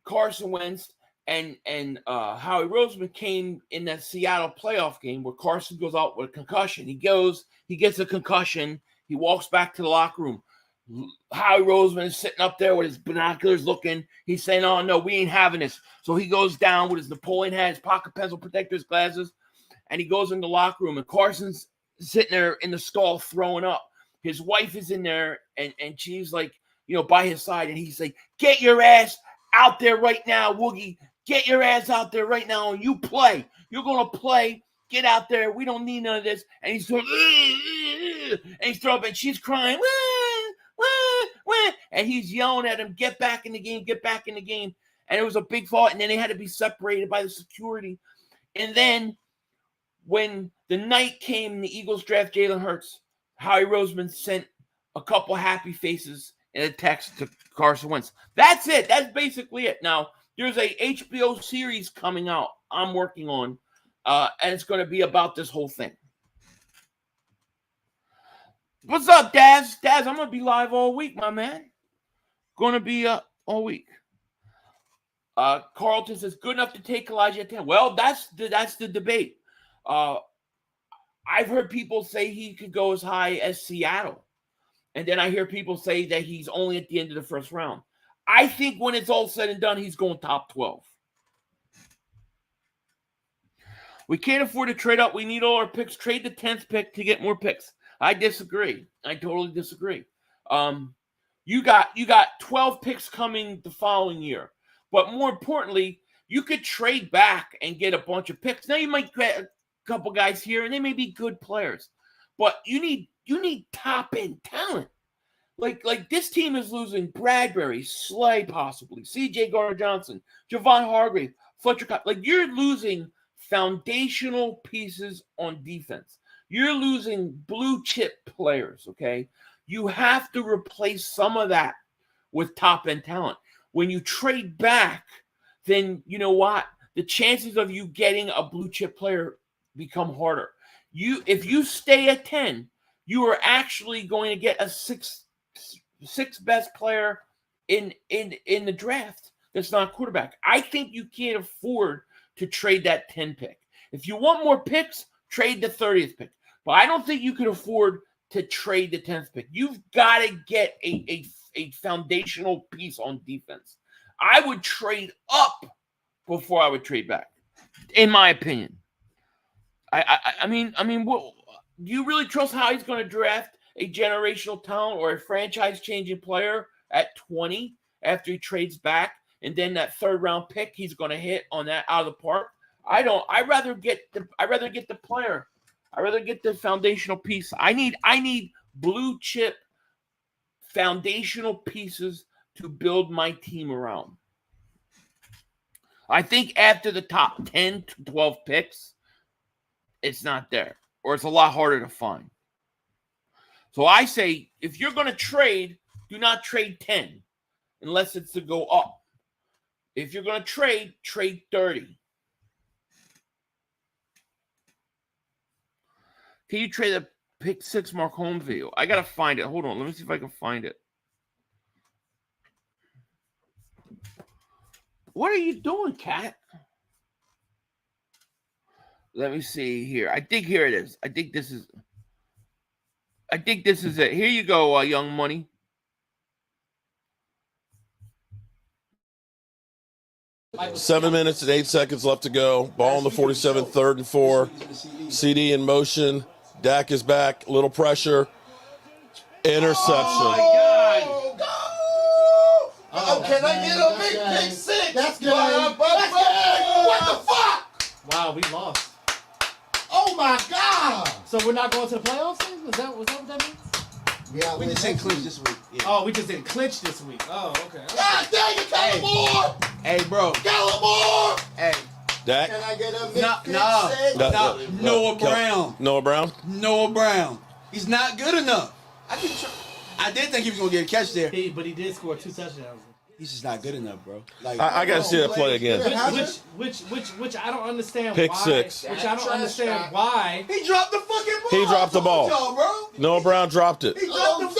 Carson Wentz and Howie Roseman came in that Seattle playoff game where Carson goes out with a concussion. He gets a concussion. He walks back to the locker room. Howie Roseman is sitting up there with his binoculars looking. He's saying, oh, no, we ain't having this. So he goes down with his Napoleon hat, his pocket pencil protector, his glasses, and he goes in the locker room. And Carson's sitting there in the stall throwing up. His wife is in there, and she's like, by his side. And he's like, get your ass out there right now, Woogie. Get your ass out there right now and you play. You're going to play. Get out there. We don't need none of this. And he's throwing, and she's crying. And he's yelling at him, get back in the game, get back in the game. And it was a big fault. And then they had to be separated by the security. And then when the night came, the Eagles draft Jalen Hurts, Howie Roseman sent a couple happy faces in a text to Carson Wentz. That's it. That's basically it. Now, there's a HBO series coming out I'm working on, and it's going to be about this whole thing. What's up, Daz? Daz, I'm going to be live all week, my man. Going to be all week. Carlton says, good enough to take Elijah at 10. Well, that's the debate. I've heard people say he could go as high as Seattle. And then I hear people say that he's only at the end of the first round. I think when it's all said and done, he's going top 12. We can't afford to trade up. We need all our picks. Trade the 10th pick to get more picks. I disagree. I totally disagree. You got 12 picks coming the following year. But more importantly, you could trade back and get a bunch of picks. Now you might get a couple guys here, and they may be good players. But you need top-end talent. Like this team is losing Bradbury, Slay possibly, C.J. Gardner Johnson, Javon Hargrave, Fletcher Cox. Like you're losing foundational pieces on defense. You're losing blue chip players, okay? You have to replace some of that with top-end talent. When you trade back, then you know what? The chances of you getting a blue chip player become harder. If you stay at 10, you are actually going to get a sixth best player in the draft that's not a quarterback. I think you can't afford to trade that 10 pick. If you want more picks, trade the 30th pick. But I don't think you can afford to trade the 10th pick. You've got to get a foundational piece on defense. I would trade up before I would trade back, in my opinion. I mean, what, do you really trust how he's going to draft a generational talent or a franchise-changing player at 20 after he trades back, and then that third-round pick he's going to hit on that out of the park? I don't. I'd rather get the player. I'd rather get the foundational piece. I need blue chip foundational pieces to build my team around. I think after the top 10 to 12 picks, it's not there. Or it's a lot harder to find. So I say, if you're going to trade, do not trade 10 unless it's to go up. If you're going to trade 30. Can you trade a pick 6 Mark Holmes video? I got to find it. Hold on. Let me see if I can find it. What are you doing, Cat? Let me see here. I think here it is. I think this is it. Here you go, Young Money. Seven minutes and 8 seconds left to go. Ball on the 47, 3rd and 4. CD in motion. Dak is back. Little pressure. Interception. Oh, can I get a big pick 6? That's good. What the fuck? Wow, we lost. Oh my God. So we're not going to the playoffs then? Was that what that means? Yeah, We just didn't clinch this week. Yeah. Oh, we just didn't clinch this week. Oh, okay. God dang it, Kellen Moore! Hey, bro. Kellen Moore! Hey. Dak. Can I get a big pick No. 6? Noah Brown. Noah Brown. Noah Brown. He's not good enough. I did think he was going to get a catch there. But he did score 2 touchdowns. He's just not good enough, bro. Like I got to see that play again. Which I don't understand Pick why. 6. Which I don't understand why. he dropped the fucking ball. He dropped the ball. Y'all, bro. Noah Brown dropped it. He dropped the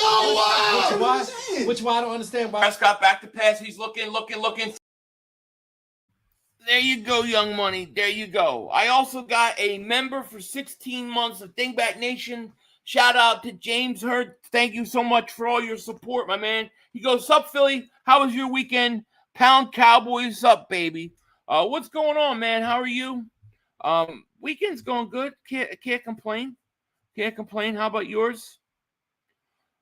ball. Which why I don't understand why. Prescott back to pass. He's looking. There you go, Young Money. There you go. I also got a member for 16 months of Dingbat Nation. Shout out to James Hurd. Thank you so much for all your support, my man. He goes, "Sup, Philly? How was your weekend? Pound Cowboys up, baby. What's going on, man? How are you? Weekend's going good. Can't complain. Can't complain. How about yours?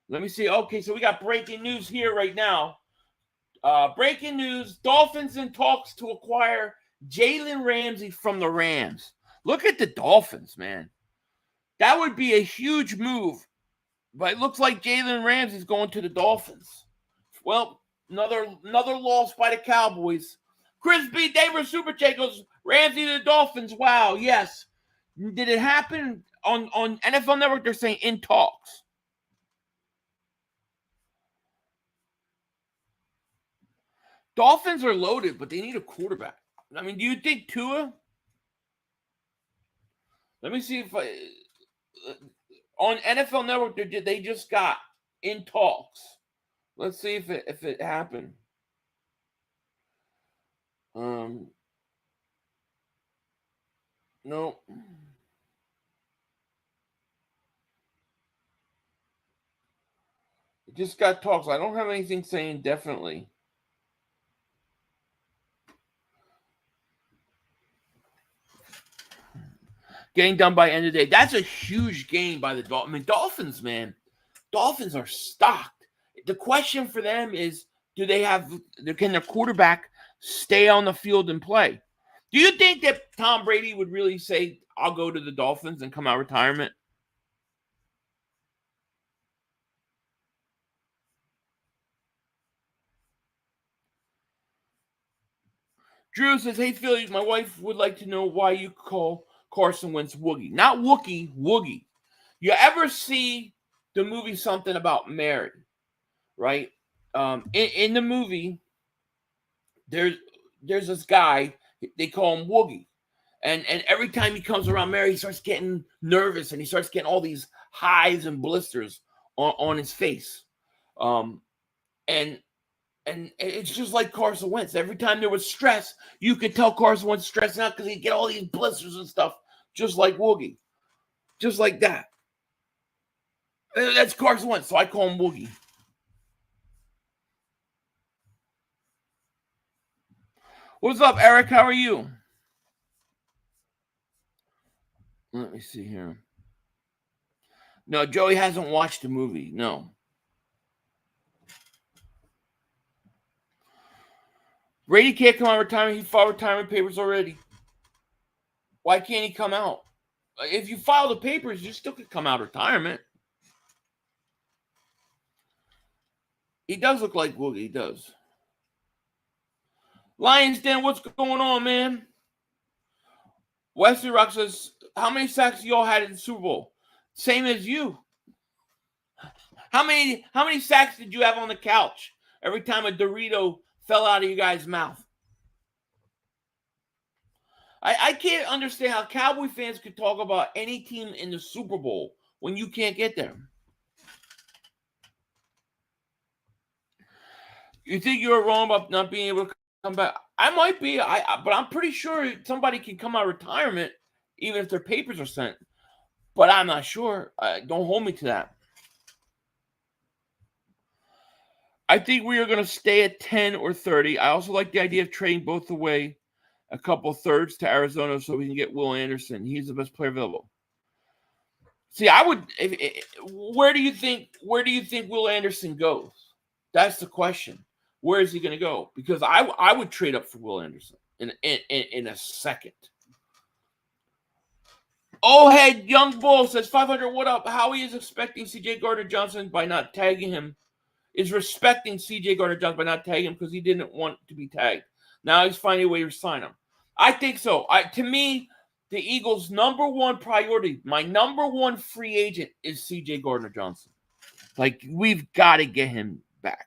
Let me see. Okay, so we got breaking news here right now. Breaking news. Dolphins in talks to acquire Jalen Ramsey from the Rams. Look at the Dolphins, man. That would be a huge move. But it looks like Jalen Ramsey's going to the Dolphins. Well, another loss by the Cowboys. Chris B. Davis Super Chat goes, Ramsey to the Dolphins. Wow, yes. Did it happen? On NFL Network, they're saying in talks. Dolphins are loaded, but they need a quarterback. I mean, do you think Tua? Let me see if on NFL Network they just got in talks. Let's see if it happened. No. It just got talks. I don't have anything saying definitely. Getting done by end of the day. That's a huge gain by the Dolphins. I mean, Dolphins, man. Dolphins are stocked. The question for them is, can their quarterback stay on the field and play? Do you think that Tom Brady would really say, I'll go to the Dolphins and come out of retirement? Drew says, hey, Philly, my wife would like to know why you call Carson Wentz Woogie. Not Wookie, Woogie. You ever see the movie Something About Mary, right? In the movie, there's this guy, they call him Woogie. And every time he comes around Mary, he starts getting nervous and he starts getting all these highs and blisters on his face. And it's just like Carson Wentz. Every time there was stress, you could tell Carson Wentz stressing out because he'd get all these blisters and stuff, just like Woogie. Just like that. That's Carson Wentz, so I call him Woogie. What's up, Eric? How are you? Let me see here. No, Joey hasn't watched the movie. No. Brady can't come out of retirement. He filed retirement papers already. Why can't he come out? If you file the papers, you still could come out of retirement. He does look like Woogie. He does. Lions Den, what's going on, man? Wesley Rock says, how many sacks y'all had in the Super Bowl? Same as you. How many sacks did you have on the couch every time a Dorito fell out of you guys' mouth? I can't understand how Cowboy fans could talk about any team in the Super Bowl when you can't get there. You think you're wrong about not being able to come back? I might be, but I'm pretty sure somebody can come out of retirement even if their papers are sent. But I'm not sure. Don't hold me to that. I think we are going to stay at 10 or 30. I also like the idea of trading both away a couple thirds to Arizona so we can get Will Anderson. He's the best player available. See, I would. Where do you think Will Anderson goes? That's the question. Where is he going to go? Because I would trade up for Will Anderson in a second. Oh, head Young Bull says 500. What up? Howie is expecting C.J. Gardner Johnson by not tagging him. Is respecting C.J. Gardner Johnson by not tagging him because he didn't want to be tagged. Now he's finding a way to sign him. I think so. To me, the Eagles' number one priority, my number one free agent is C.J. Gardner Johnson. Like, we've got to get him back.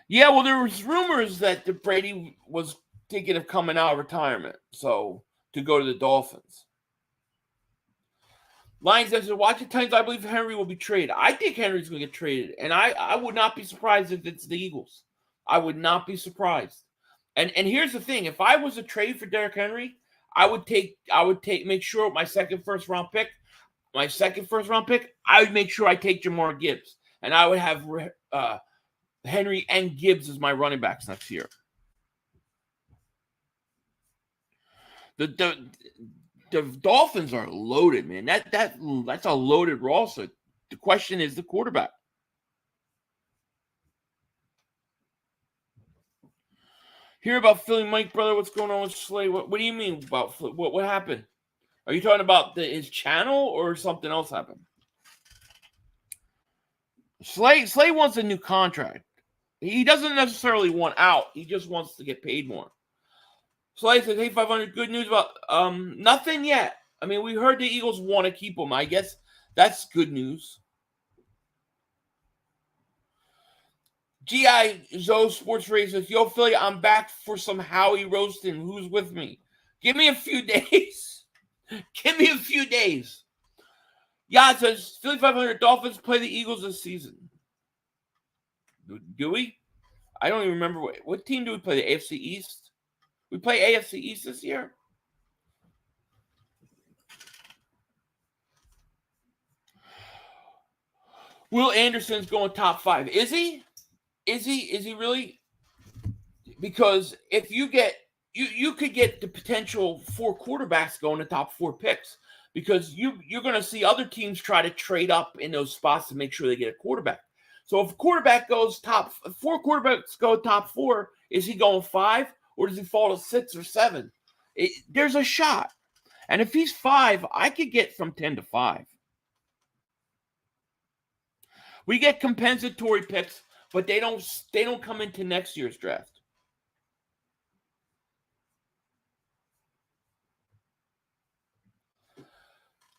Yeah, well, there was rumors that Brady was thinking of coming out of retirement, so to go to the Dolphins. Lions says, watch the Titans. I believe Henry will be traded. I think Henry's going to get traded, and I would not be surprised if it's the Eagles. I would not be surprised. And here's the thing: if I was a trade for Derrick Henry, I would make sure my second first round pick, I would make sure I take Jamar Gibbs, and I would have Henry and Gibbs as my running backs next year. The Dolphins are loaded, man. That's a loaded roster. The question is the quarterback. Hear about Philly Mike, brother. What's going on with Slay? What do you mean about Philly? What happened? Are you talking about his channel or something else happened? Slay wants a new contract. He doesn't necessarily want out. He just wants to get paid more. Slay says, hey, 500, good news about nothing yet. I mean, we heard the Eagles want to keep him. I guess that's good news. G.I. Zoe Sports Radio says, yo, Philly, I'm back for some Howie roasting. Who's with me? Give me a few days. Give me a few days. Yeah, it says, Philly 500 Dolphins play the Eagles this season. Do we? I don't even remember. What team do we play? The AFC East? We play AFC East this year? Will Anderson's going top 5. Is he? Is he really? Because if you get you could get the potential 4 quarterbacks going to top 4 picks, because you're going to see other teams try to trade up in those spots to make sure they get a quarterback. So if a quarterback goes 4 quarterbacks go top 4, is he going 5 or does he fall to 6 or 7? There's a shot. And if he's 5, I could get from 10 to 5. We get compensatory picks, but they don't come into next year's draft.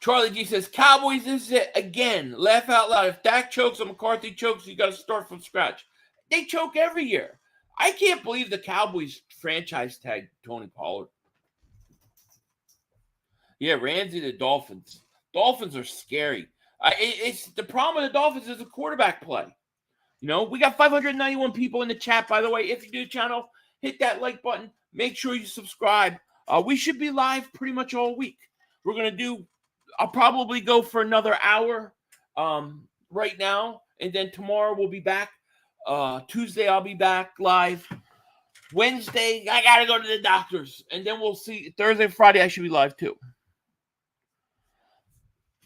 Charlie G says, Cowboys, this is it again. Laugh out loud. If Dak chokes or McCarthy chokes, you got to start from scratch. They choke every year. I can't believe the Cowboys franchise tagged Tony Pollard. Yeah, Ramsey, the Dolphins. Dolphins are scary. It's the problem with the Dolphins is the quarterback play. You know, we got 591 people in the chat, by the way. If you do the channel, hit that like button. Make sure you subscribe. We should be live pretty much all week. We're going to do, I'll probably go for another hour right now. And then tomorrow we'll be back. Tuesday I'll be back live. Wednesday, I got to go to the doctors. And then we'll see. Thursday, Friday, I should be live too.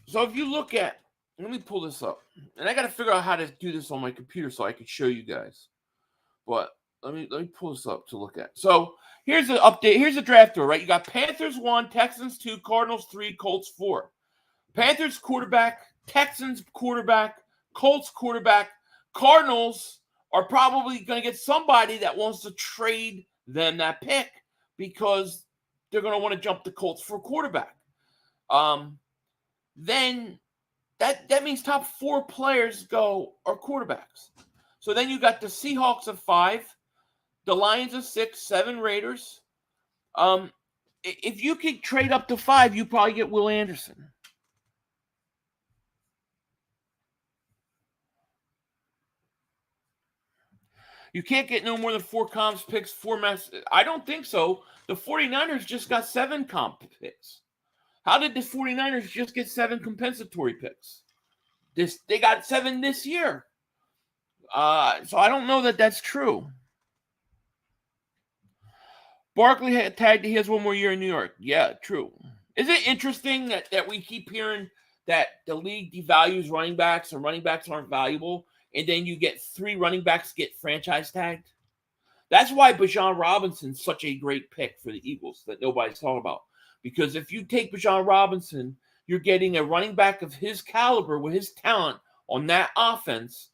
So if you look at, let me pull this up. And I got to figure out how to do this on my computer so I can show you guys. But let me pull this up to look at. So here's the update. Here's the draft order, right? You got Panthers 1, Texans 2, Cardinals 3, Colts 4. Panthers quarterback, Texans quarterback, Colts quarterback. Cardinals are probably going to get somebody that wants to trade them that pick because they're going to want to jump the Colts for a quarterback. Then that means top 4 players are quarterbacks. So then you got the Seahawks at 5, the Lions at 6, 7 Raiders. If you could trade up to 5, you probably get Will Anderson. You can't get no more than 4 comps picks, 4 mass. I don't think so. The 49ers just got 7 comp picks. How did the 49ers just get 7 compensatory picks? They got 7 this year. So I don't know that that's true. Barkley had tagged he has 1 more year in New York. Yeah, true. Is it interesting that we keep hearing that the league devalues running backs and running backs aren't valuable? And then you get 3 running backs get franchise tagged. That's why Bijan Robinson's such a great pick for the Eagles that nobody's talking about. Because if you take Bijan Robinson, you're getting a running back of his caliber with his talent on that offense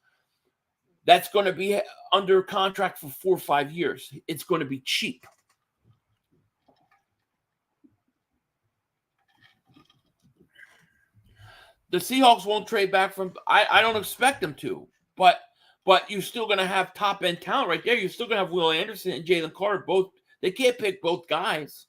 that's going to be under contract for 4 or 5 years. It's going to be cheap. The Seahawks won't trade back from – I don't expect them to. But you're still going to have top-end talent right there. You're still going to have Will Anderson and Jalen Carter. Both they can't pick both guys.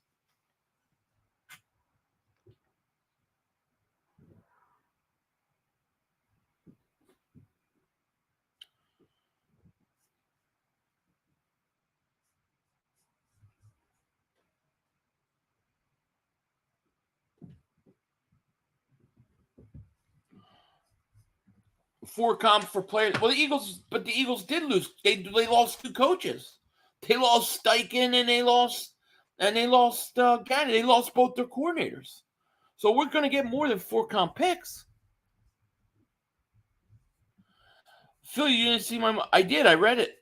Four comp for players. Well, the Eagles did lose. They lost 2 coaches. They lost Steichen and they lost Gannon. They lost both their coordinators. So we're going to get more than 4 comp picks. Phil, you didn't see my? I did. I read it.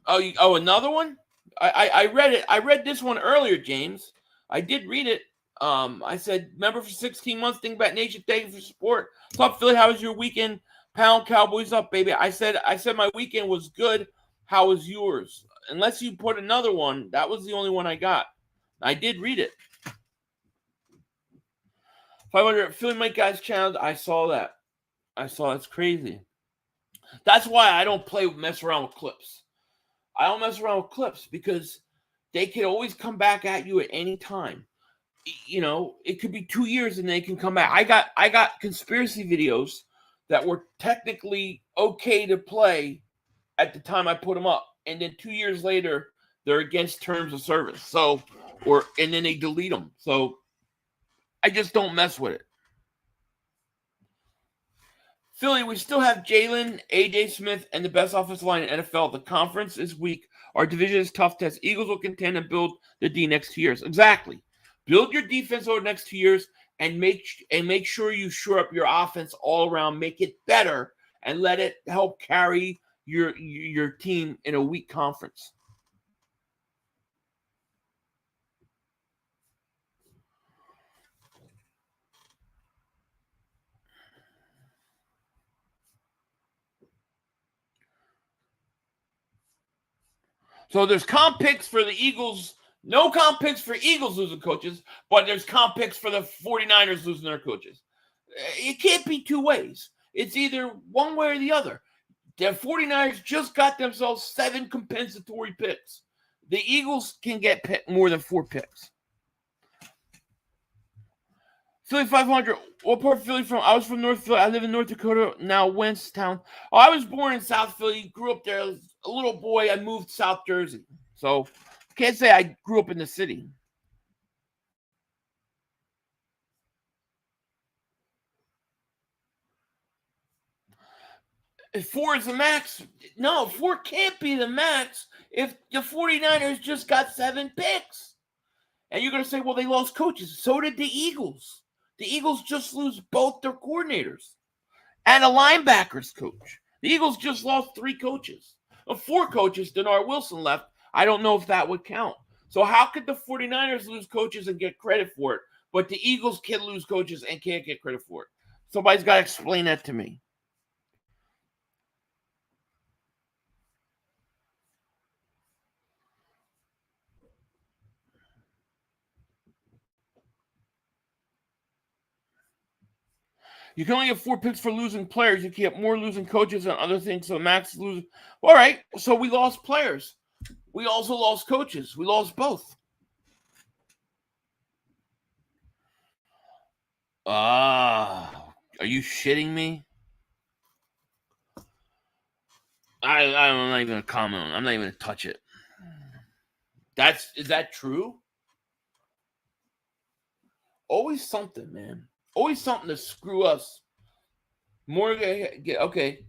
Oh, another one. I read it. I read this one earlier, James. I did read it. I said, member for 16 months. Dingbat Nation, thank you for support. What's up, Philly? How was your weekend? Pound Cowboys up, baby. I said my weekend was good. How was yours? Unless you put another one, that was the only one I got. I did read it. 500 Philly Mike Guys challenge. I saw that. It's crazy. That's why I don't mess around with clips. I don't mess around with clips because they can always come back at you at any time. You know, it could be 2 years and they can come back. I got conspiracy videos that were technically okay to play at the time I put them up. And then 2 years later, they're against terms of service. And then they delete them. So I just don't mess with it. Philly, we still have Jalen, A.J. Smith, and the best offensive line in NFL. The conference is weak. Our division is tough test. Eagles will contend and build the D next 2 years. Exactly. Build your defense over the next 2 years. And make sure you shore up your offense all around, make it better, and let it help carry your team in a weak conference. So there's comp picks for the Eagles. No comp picks for Eagles losing coaches, but there's comp picks for the 49ers losing their coaches. It can't be 2 ways. It's either one way or the other. The 49ers just got themselves 7 compensatory picks. The Eagles can get more than 4 picks. Philly 500. What part of Philly from? I was from North Philly. I live in North Dakota now, Wentz town. Oh, I was born in South Philly. Grew up there. As a little boy, I moved to South Jersey. So can't say I grew up in the city. If 4 is the max, no, 4 can't be the max if the 49ers just got 7 picks. And you're going to say, well, they lost coaches. So did the Eagles. The Eagles just lose both their coordinators and a linebackers coach. The Eagles just lost 3 coaches. 4 coaches, Denard Wilson left. I don't know if that would count. So how could the 49ers lose coaches and get credit for it, but the Eagles can lose coaches and can't get credit for it? Somebody's got to explain that to me. You can only have 4 picks for losing players. You can have more losing coaches and other things. So Max loses. All right. So we lost players. We also lost coaches. We lost both. Are you shitting me? I'm not even gonna comment on it. I'm not even gonna touch it. Is that true? Always something, man. Always something to screw us. Okay.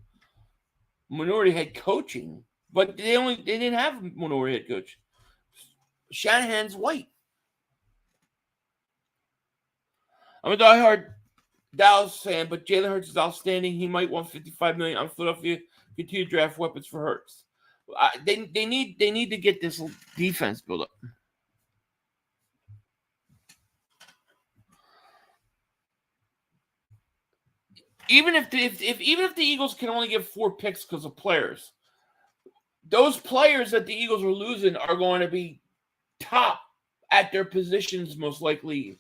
Minority head coaching, but they didn't have a minority head coach. Shanahan's white. I'm a diehard Dallas fan, but Jalen Hurts is outstanding. He might want $55 million. I'm Philadelphia. Continue to draft weapons for Hurts. They need to get this defense built up. Even if the Eagles can only get 4 picks because of players, those players that the Eagles are losing are going to be top at their positions most likely.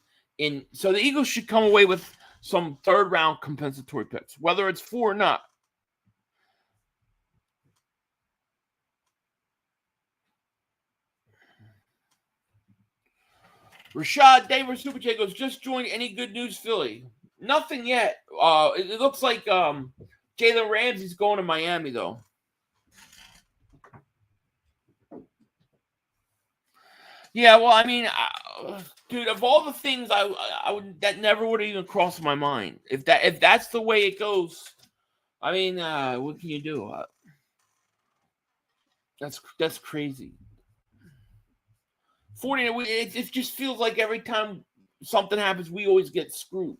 So the Eagles should come away with some 3rd round compensatory picks, whether it's 4 or not. Rashad Davis Super J goes, just joined. Any good news, Philly? Nothing yet. It looks like Jalen Ramsey's going to Miami, though. Yeah, well, I mean, dude, of all the things I would that never would have even crossed my mind. If that's the way it goes, I mean, what can you do? That's crazy. 40. It just feels like every time something happens, we always get screwed.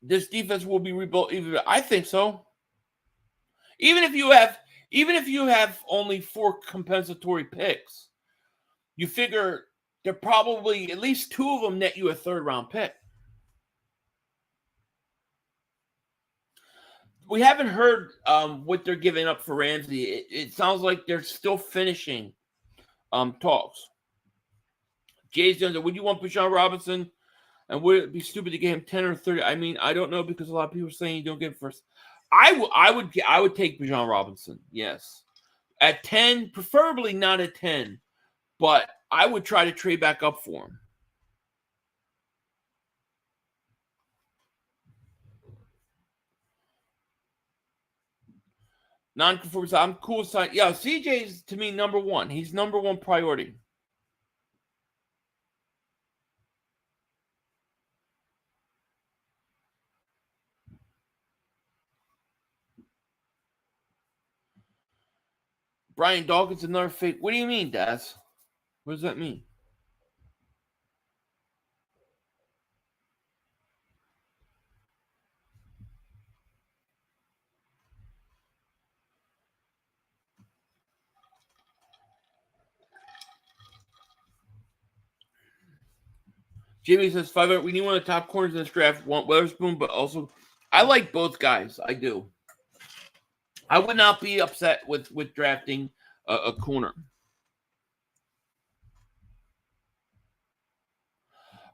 This defense will be rebuilt. I think so. Even if you have only 4 compensatory picks, you figure they're probably at least 2 of them net you a 3rd round pick. We haven't heard what they're giving up for Ramsey. It sounds like they're still finishing talks. Jay's Jones, would you want Bijan Robinson? And would it be stupid to get him 10 or 30? I mean, I don't know because a lot of people are saying you don't get him first. I would take Bijan Robinson, yes. At 10, preferably not at 10, but I would try to trade back up for him. Non-conformist, I'm cool with sign. Yeah, CJ's to me number 1. He's number 1 priority. Brian Dawkins, another fake. What do you mean, Daz? What does that mean? Jimmy says 500. We need one of the top corners in this draft. Want Weatherspoon, but also I like both guys. I do. I would not be upset with drafting a corner.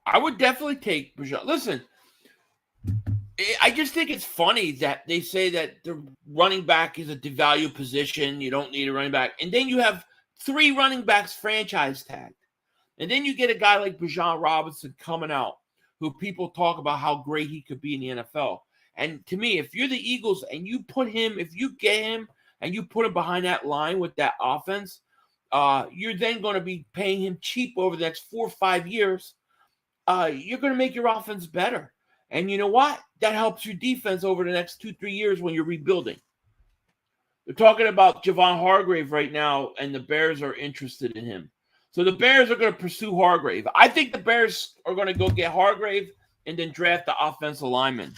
I would definitely take Bijan. Listen, I just think it's funny that they say that the running back is a devalued position. You don't need a running back. And then you have 3 running backs franchise tagged. And then you get a guy like Bijan Robinson coming out who people talk about how great he could be in the NFL. And to me, if you're the Eagles and you put him, if you get him and you put him behind that line with that offense, you're then going to be paying him cheap over the next 4 or 5 years. You're going to make your offense better. And you know what? That helps your defense over the next 2-3 years when you're rebuilding. They're talking about Javon Hargrave right now, and the Bears are interested in him. So the Bears are going to pursue Hargrave. I think the Bears are going to go get Hargrave and then draft the offensive lineman.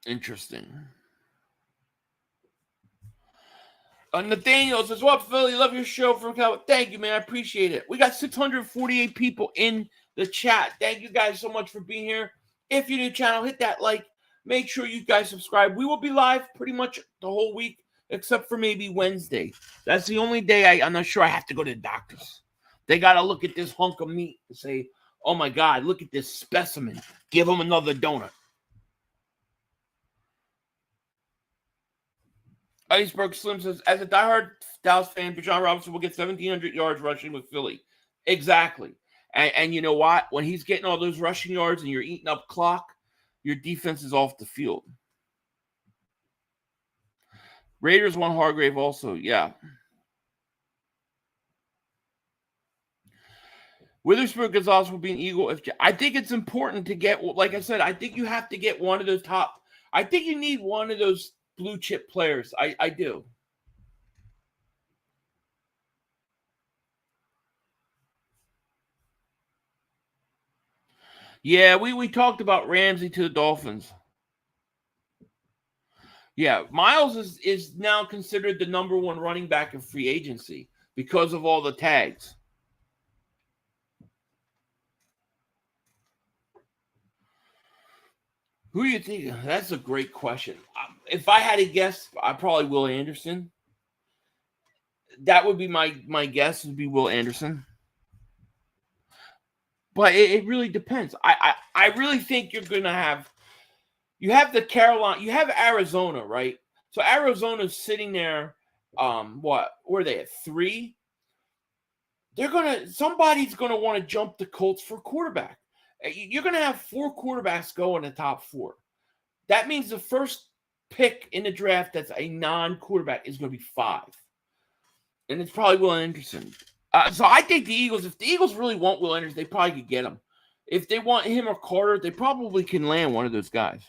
Interesting. Nathaniel says, "What, Philly? Love your show from Cowboys." Thank you, man. I appreciate it. We got 648 people in the chat. Thank you guys so much for being here. If you're new to the channel, hit that like. Make sure you guys subscribe. We will be live pretty much the whole week. except for maybe Wednesday. That's the only day I'm not sure I have to go to the doctors. They got to look at this hunk of meat and say, oh, my God, look at this specimen. Give him another donut. Iceberg Slim says, as a diehard Dallas fan, Bijan Robinson will get 1,700 yards rushing with Philly. Exactly. And you know what? When he's getting all those rushing yards and you're eating up clock, your defense is off the field. Raiders want Hargrave also. Yeah. Witherspoon Gonzalez will be an Eagle. I think it's important to get, like I said, I think you have to get one of those top. I think you need one of those blue chip players. I do. Yeah, we talked about Ramsey to the Dolphins. Yeah, Miles is now considered the number one running back in free agency because of all the tags. Who do you think? That's a great question. If I had to guess, I probably Will Anderson. That would be my guess. Would be Will Anderson. But it really depends. I really think you're going to have – you have the Carolina – you have Arizona, right? So Arizona's sitting there, what? Where are they at? 3? They're going to – somebody's going to want to jump the Colts for quarterback. You're going to have 4 quarterbacks go in the top 4. That means the first pick in the draft that's a non-quarterback is going to be 5. And it's probably Will Anderson. So I think the Eagles, if the Eagles really want Will Anderson, they probably could get him. If they want him or Carter, they probably can land one of those guys.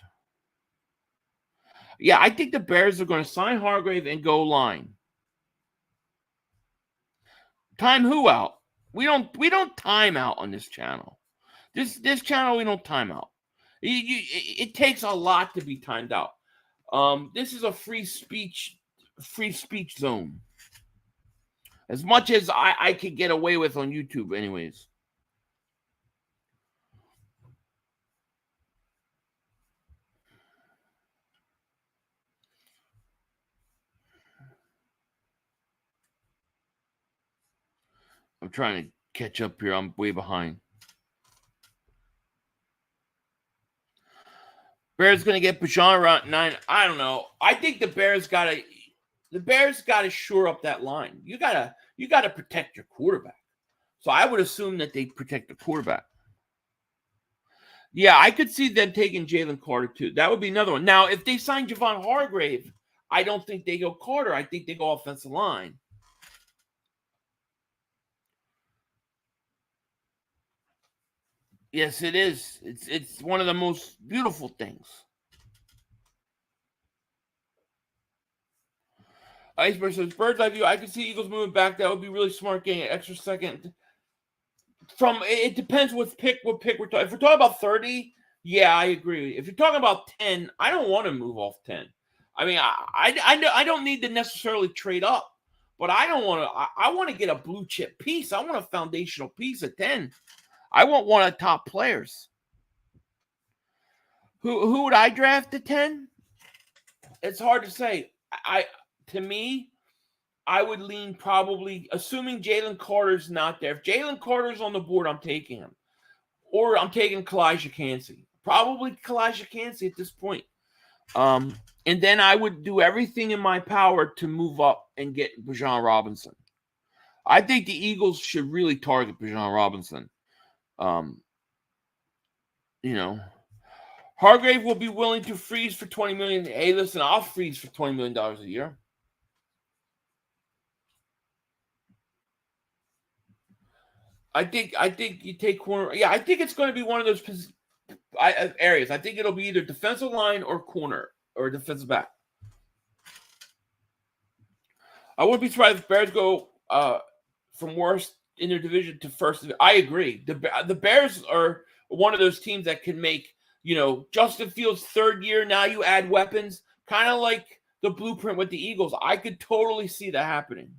Yeah, I think the Bears are going to sign Hargrave and go line. Time who out? We don't time out on this channel. This channel, we don't time out. It takes a lot to be timed out. This is a free speech zone. As much as I could get away with on YouTube anyways. I'm trying to catch up here. I'm way behind. Bears going to get Bijan around 9. I don't know. I think the Bears got to shore up that line. You gotta protect your quarterback. So I would assume that they protect the quarterback. Yeah, I could see them taking Jalen Carter too. That would be another one. Now, if they sign Javon Hargrave, I don't think they go Carter. I think they go offensive line. Yes, it is. It's one of the most beautiful things. Iceberg says, bird's eye view, I can see Eagles moving back. That would be really smart, getting an extra second. It depends what pick we're talking. If we're talking about 30, yeah, I agree. If you're talking about 10, I don't want to move off 10. I mean, I don't need to necessarily trade up, but I don't want to. I want to get a blue chip piece. I want a foundational piece at 10. I want one of the top players. Who would I draft at 10? It's hard to say. To me, I would lean probably, assuming Jalen Carter's not there. If Jalen Carter's on the board, I'm taking him. Or I'm taking Kalijah Kancey. Probably Kalijah Kancey at this point. And then I would do everything in my power to move up and get Bijan Robinson. I think the Eagles should really target Bijan Robinson. Hargrave will be willing to freeze for $20 million. Hey, listen, I'll freeze for $20 million a year. I think you take corner. Yeah, I think it's going to be one of those areas. I think it'll be either defensive line or corner or defensive back. I wouldn't be surprised if Bears go from worst in their division to first. I agree. The Bears are one of those teams that can make, Justin Fields' 3rd year. Now you add weapons, kind of like the blueprint with the Eagles. I could totally see that happening.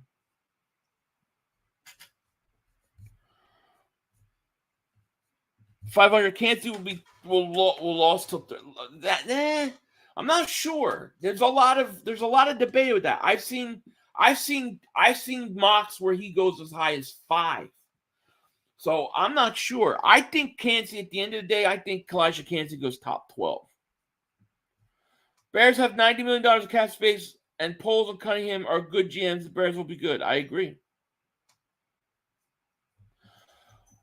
$500 Kancey will lost till that. I'm not sure. There's a lot of debate with that. I've seen mocks where he goes as high as 5. So I'm not sure. I think Kancey, at the end of the day, I think Kalijah Kancey goes top 12. Bears have $90 million of cap space, and Poles and Cunningham are good GMs. The Bears will be good. I agree.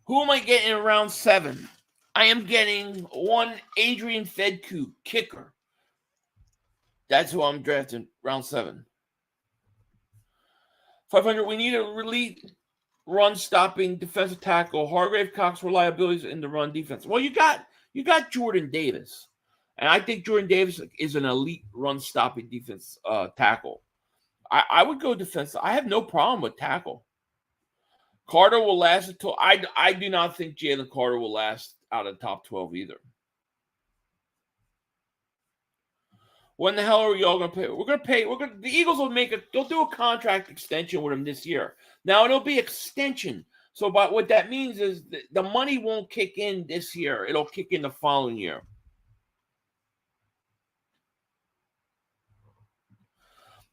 Who am I getting in round 7? I am getting one Adrian Fedku, kicker. That's who I'm drafting, round 7. 500, we need a elite run-stopping defensive tackle. Hargrave, Cox, reliabilities in the run defense. Well, you got Jordan Davis. And I think Jordan Davis is an elite run-stopping defense tackle. I would go defensive. I have no problem with tackle. Carter will last until I do not think Jalen Carter will last out of the top 12 either. When the hell are we all going to pay? We're going to pay. The Eagles will they'll do a contract extension with him this year. Now it'll be extension. So, but what that means is the money won't kick in this year. It'll kick in the following year.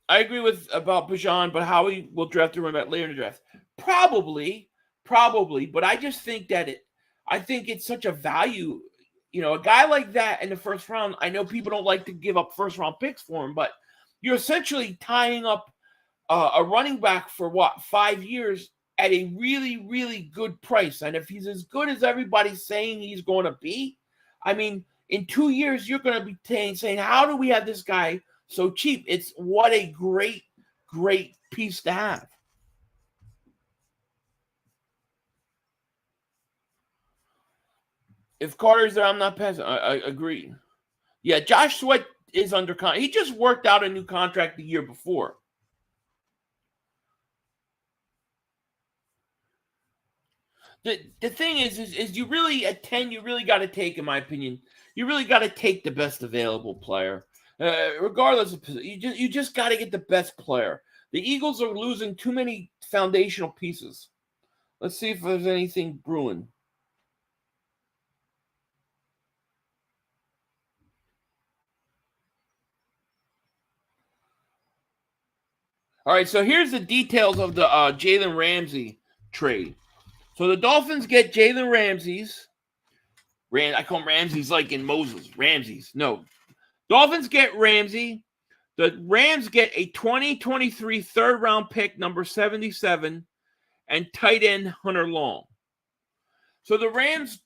I agree about Bijan, but Howie will draft a running back later in the draft. Probably, but I just think I think it's such a value. You know, a guy like that in the first round, I know people don't like to give up first-round picks for him, but you're essentially tying up a running back for, 5 years at a really, really good price. And if he's as good as everybody's saying he's going to be, I mean, in 2 years, you're going to be saying, how do we have this guy so cheap? It's what a great, great piece to have. If Carter's there, I'm not passing. I agree. Yeah, Josh Sweat is under contract. He just worked out a new contract the year before. The thing is you really, at 10, you really got to take, in my opinion, you really got to take the best available player. Regardless of position, you just got to get the best player. The Eagles are losing too many foundational pieces. Let's see if there's anything brewing. All right, so here's the details of the Jalen Ramsey trade. So the Dolphins get Jalen Ramsey's. I call him Ramsey's like in Moses. Ramsey's. No. Dolphins get Ramsey. The Rams get a 2023 third-round pick, number 77, and tight end Hunter Long. So the Rams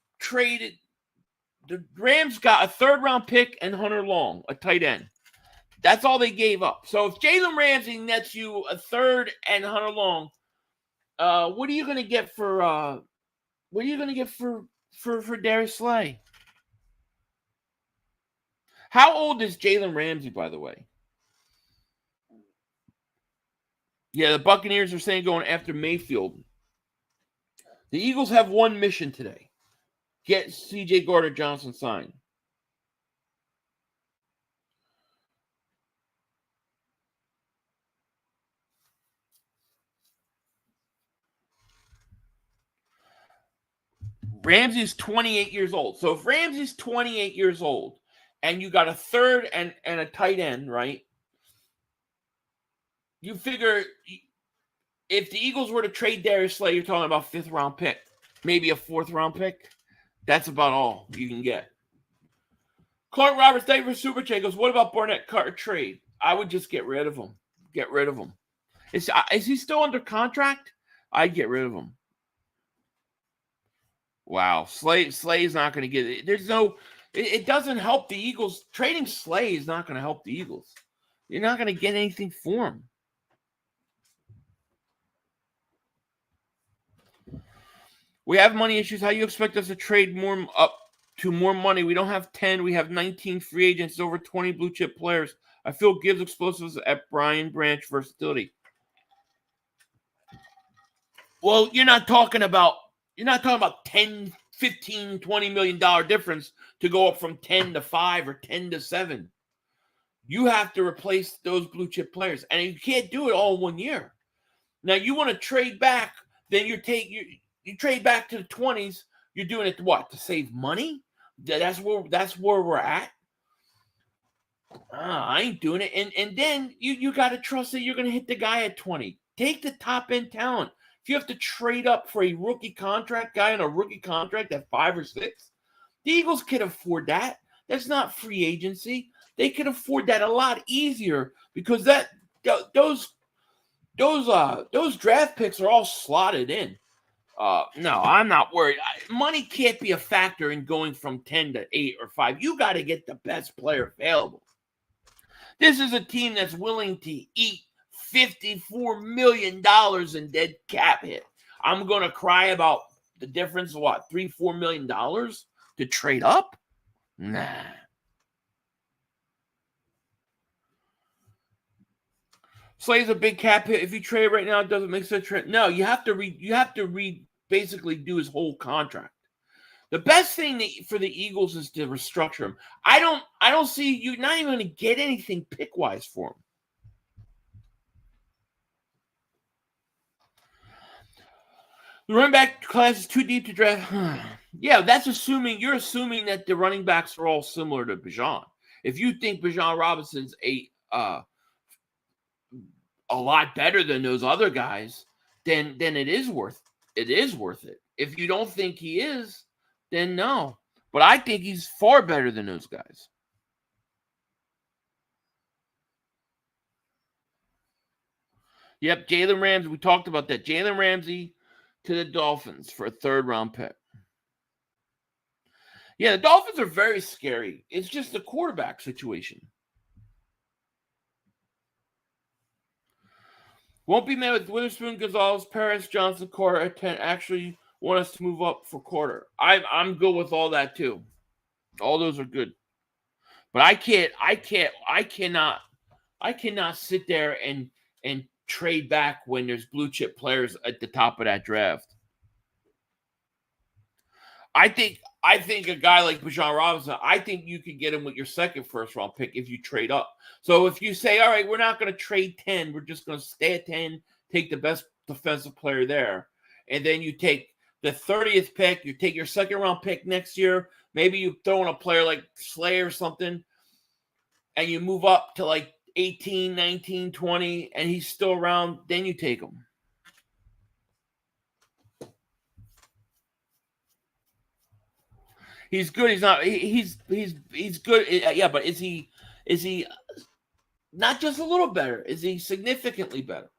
got a third-round pick and Hunter Long, a tight end. That's all they gave up. So if Jalen Ramsey nets you a third and Hunter Long, what are you going to get for Darius Slay? How old is Jalen Ramsey, by the way? Yeah, the Buccaneers are saying going after Mayfield. The Eagles have one mission today. Get C.J. Gardner Johnson signed. Ramsey's 28 years old. So if Ramsey's 28 years old and you got a third and a tight end, right? You figure if the Eagles were to trade Darius Slay, you're talking about 5th round pick, maybe a 4th round pick. That's about all you can get. Clark Roberts, thank you for Super Chat. Goes, what about Barnett Carter trade? I would just get rid of him. Get rid of him. Is he still under contract? I'd get rid of him. Wow, Slay's not going to get it. It doesn't help the Eagles. Trading Slay is not going to help the Eagles. You're not going to get anything for him. We have money issues. How do you expect us to trade more up to more money? We don't have 10. We have 19 free agents, over 20 blue chip players. I feel gives explosives at Brian Branch versatility. Well, you're not talking about 10, 15, $20 million difference to go up from 10 to 5 or 10 to 7. You have to replace those blue chip players, and you can't do it all in 1 year. Now you want to trade back, then you trade back to the 20s. You're doing it to what? To save money? That's where we're at. I ain't doing it. And then you got to trust that you're going to hit the guy at 20. Take the top end talent. If you have to trade up for a rookie contract guy on a rookie contract at 5 or 6, the Eagles can afford that. That's not free agency. They can afford that a lot easier because those draft picks are all slotted in. No, I'm not worried. Money can't be a factor in going from 10 to 8 or 5. You got to get the best player available. This is a team that's willing to eat $54 million in dead cap hit. I'm going to cry about the difference of what, $3-4 million to trade up? Nah. Slay's a big cap hit. If you trade right now, it doesn't make sense. No, you have to basically do his whole contract. The best thing for the Eagles is to restructure him. I don't see you not even going to get anything pick-wise for him. The running back class is too deep to draft. Yeah, you're assuming that the running backs are all similar to Bijan. If you think Bijan Robinson's a lot better than those other guys, then it is worth it. If you don't think he is, then no. But I think he's far better than those guys. Yep, Jalen Ramsey. We talked about that. Jalen Ramsey to the Dolphins for a 3rd-round pick. Yeah, the Dolphins are very scary. It's just the quarterback situation. Won't be met with Witherspoon, Gonzalez, Paris, Johnson, Carter at 10. Actually want us to move up for Carter. I'm good with all that too. All those are good. But I cannot sit there and trade back when there's blue chip players at the top of that draft. I think a guy like Bijan Robinson, I think you could get him with your 2nd first-round pick if you trade up. So if you say, all right, we're not going to trade 10, we're just going to stay at 10, take the best defensive player there, and then you take the 30th pick, you take your 2nd-round pick next year, maybe you throw in a player like Slay or something, and you move up to like 18, 19, 20, and he's still around, then you take him. He's good. He's not. He's good. Yeah, but is he not just a little better? Is he significantly better?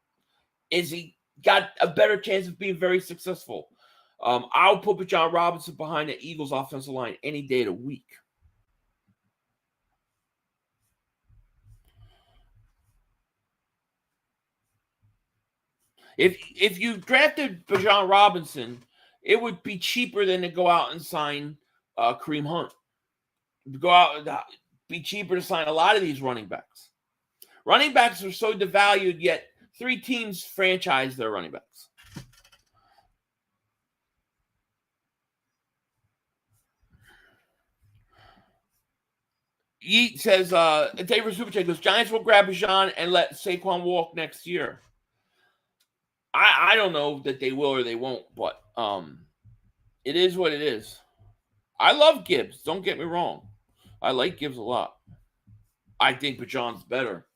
Is he got a better chance of being very successful? I'll put Bijan Robinson behind the Eagles' offensive line any day of the week. If you drafted Bijan Robinson, it would be cheaper than to go out and sign Kareem Hunt. Go out, be cheaper to sign a lot of these running backs. Running backs are so devalued, yet 3 teams franchise their running backs. Yeet says, David Super Chat goes, Giants will grab Bijan and let Saquon walk next year. I don't know that they will or they won't, but it is what it is. I love Gibbs. Don't get me wrong. I like Gibbs a lot. I think Bijan's better.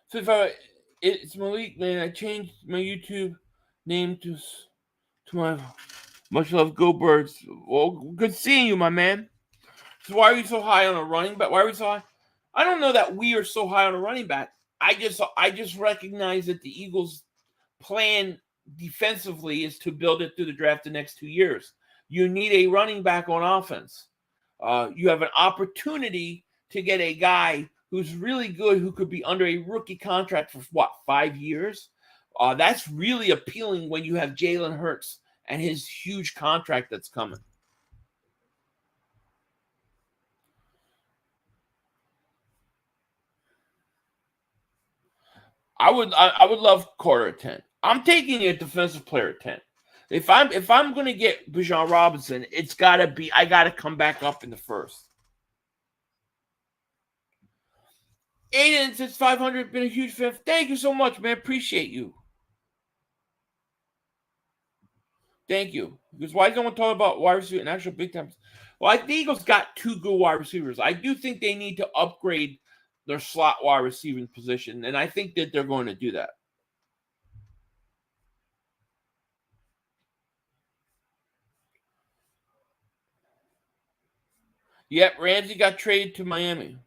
So if it's Malik, man. I changed my YouTube name to my much love, Go Birds. Well, good seeing you, my man. So why are you so high on a running back? Why are we so high? I don't know that we are so high on a running back. I just recognize that the Eagles' plan defensively is to build it through the draft the next 2 years. You need a running back on offense. You have an opportunity to get a guy who's really good, who could be under a rookie contract for, 5 years? That's really appealing when you have Jalen Hurts and his huge contract that's coming. I would love Carter at 10. I'm taking a defensive player at 10. If I'm going to get Bijan Robinson, it's got to be, I got to come back up in the first. Aiden says 500, been a huge fan. Thank you so much, man. Appreciate you. Thank you. Because why don't we talk about wide receiver and actual big time? Well, I think the Eagles got 2 good wide receivers. I do think they need to upgrade their slot wide receiving position, and I think that they're going to do that. Yep, Ramsey got traded to Miami.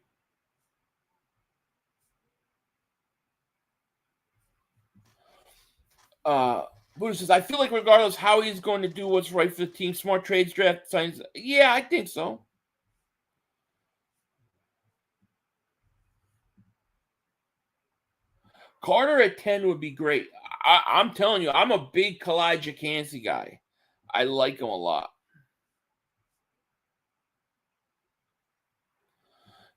Buddha says, I feel like regardless how he's going to do what's right for the team, smart trades, draft signs. Yeah, I think so. Carter at 10 would be great. I'm telling you, I'm a big Kalijah Cansey guy. I like him a lot.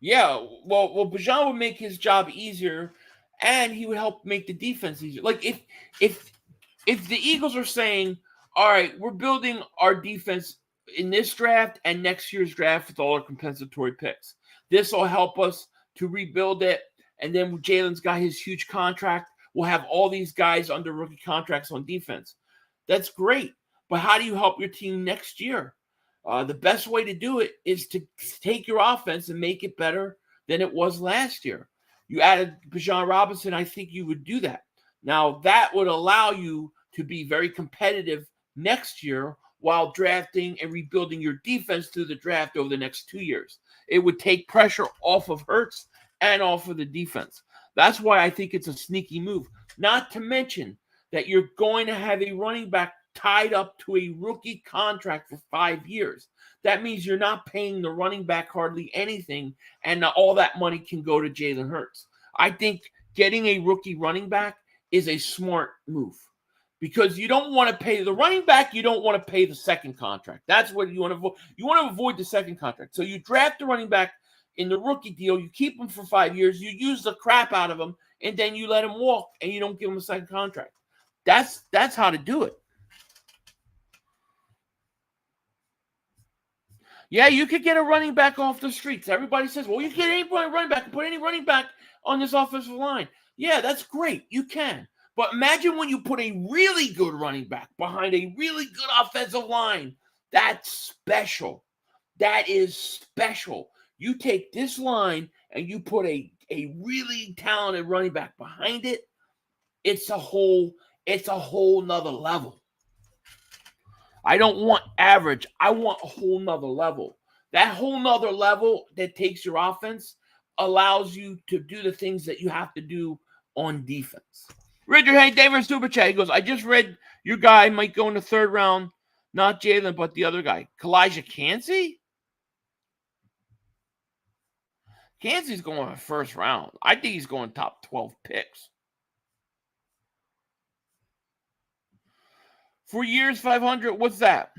Yeah, well, Bijan would make his job easier, and he would help make the defense easier. Like if the Eagles are saying, all right, we're building our defense in this draft and next year's draft with all our compensatory picks. This will help us to rebuild it. And then Jalen's got his huge contract. We'll have all these guys under rookie contracts on defense. That's great. But how do you help your team next year? The best way to do it is to take your offense and make it better than it was last year. You added Bijan Robinson, I think you would do that. Now, that would allow you to be very competitive next year while drafting and rebuilding your defense through the draft over the next 2 years. It would take pressure off of Hurts and off of the defense. That's why I think it's a sneaky move. Not to mention that you're going to have a running back tied up to a rookie contract for 5 years. That means you're not paying the running back hardly anything, and all that money can go to Jalen Hurts. I think getting a rookie running back is a smart move because you don't want to pay the running back. You don't want to pay the second contract. That's what you want to avoid. You want to avoid the second contract. So you draft the running back in the rookie deal. You keep him for 5 years. You use the crap out of him, and then you let him walk, and you don't give him a second contract. That's how to do it. Yeah, you could get a running back off the streets. Everybody says, well, you can get any running back, put any running back on this offensive line. Yeah, that's great. You can. But imagine when you put a really good running back behind a really good offensive line. That's special. That is special. You take this line and you put a really talented running back behind it. It's a whole nother level. I don't want average. I want a whole nother level. That whole nother level that takes your offense allows you to do the things that you have to do on defense. Richard, hey, David Super Chat. He goes, I just read your guy might go in the 3rd round. Not Jalen, but the other guy. Kalijah Cansey? Cansey's going in the 1st round. I think he's going top 12 picks. 4 years, 500. What's that?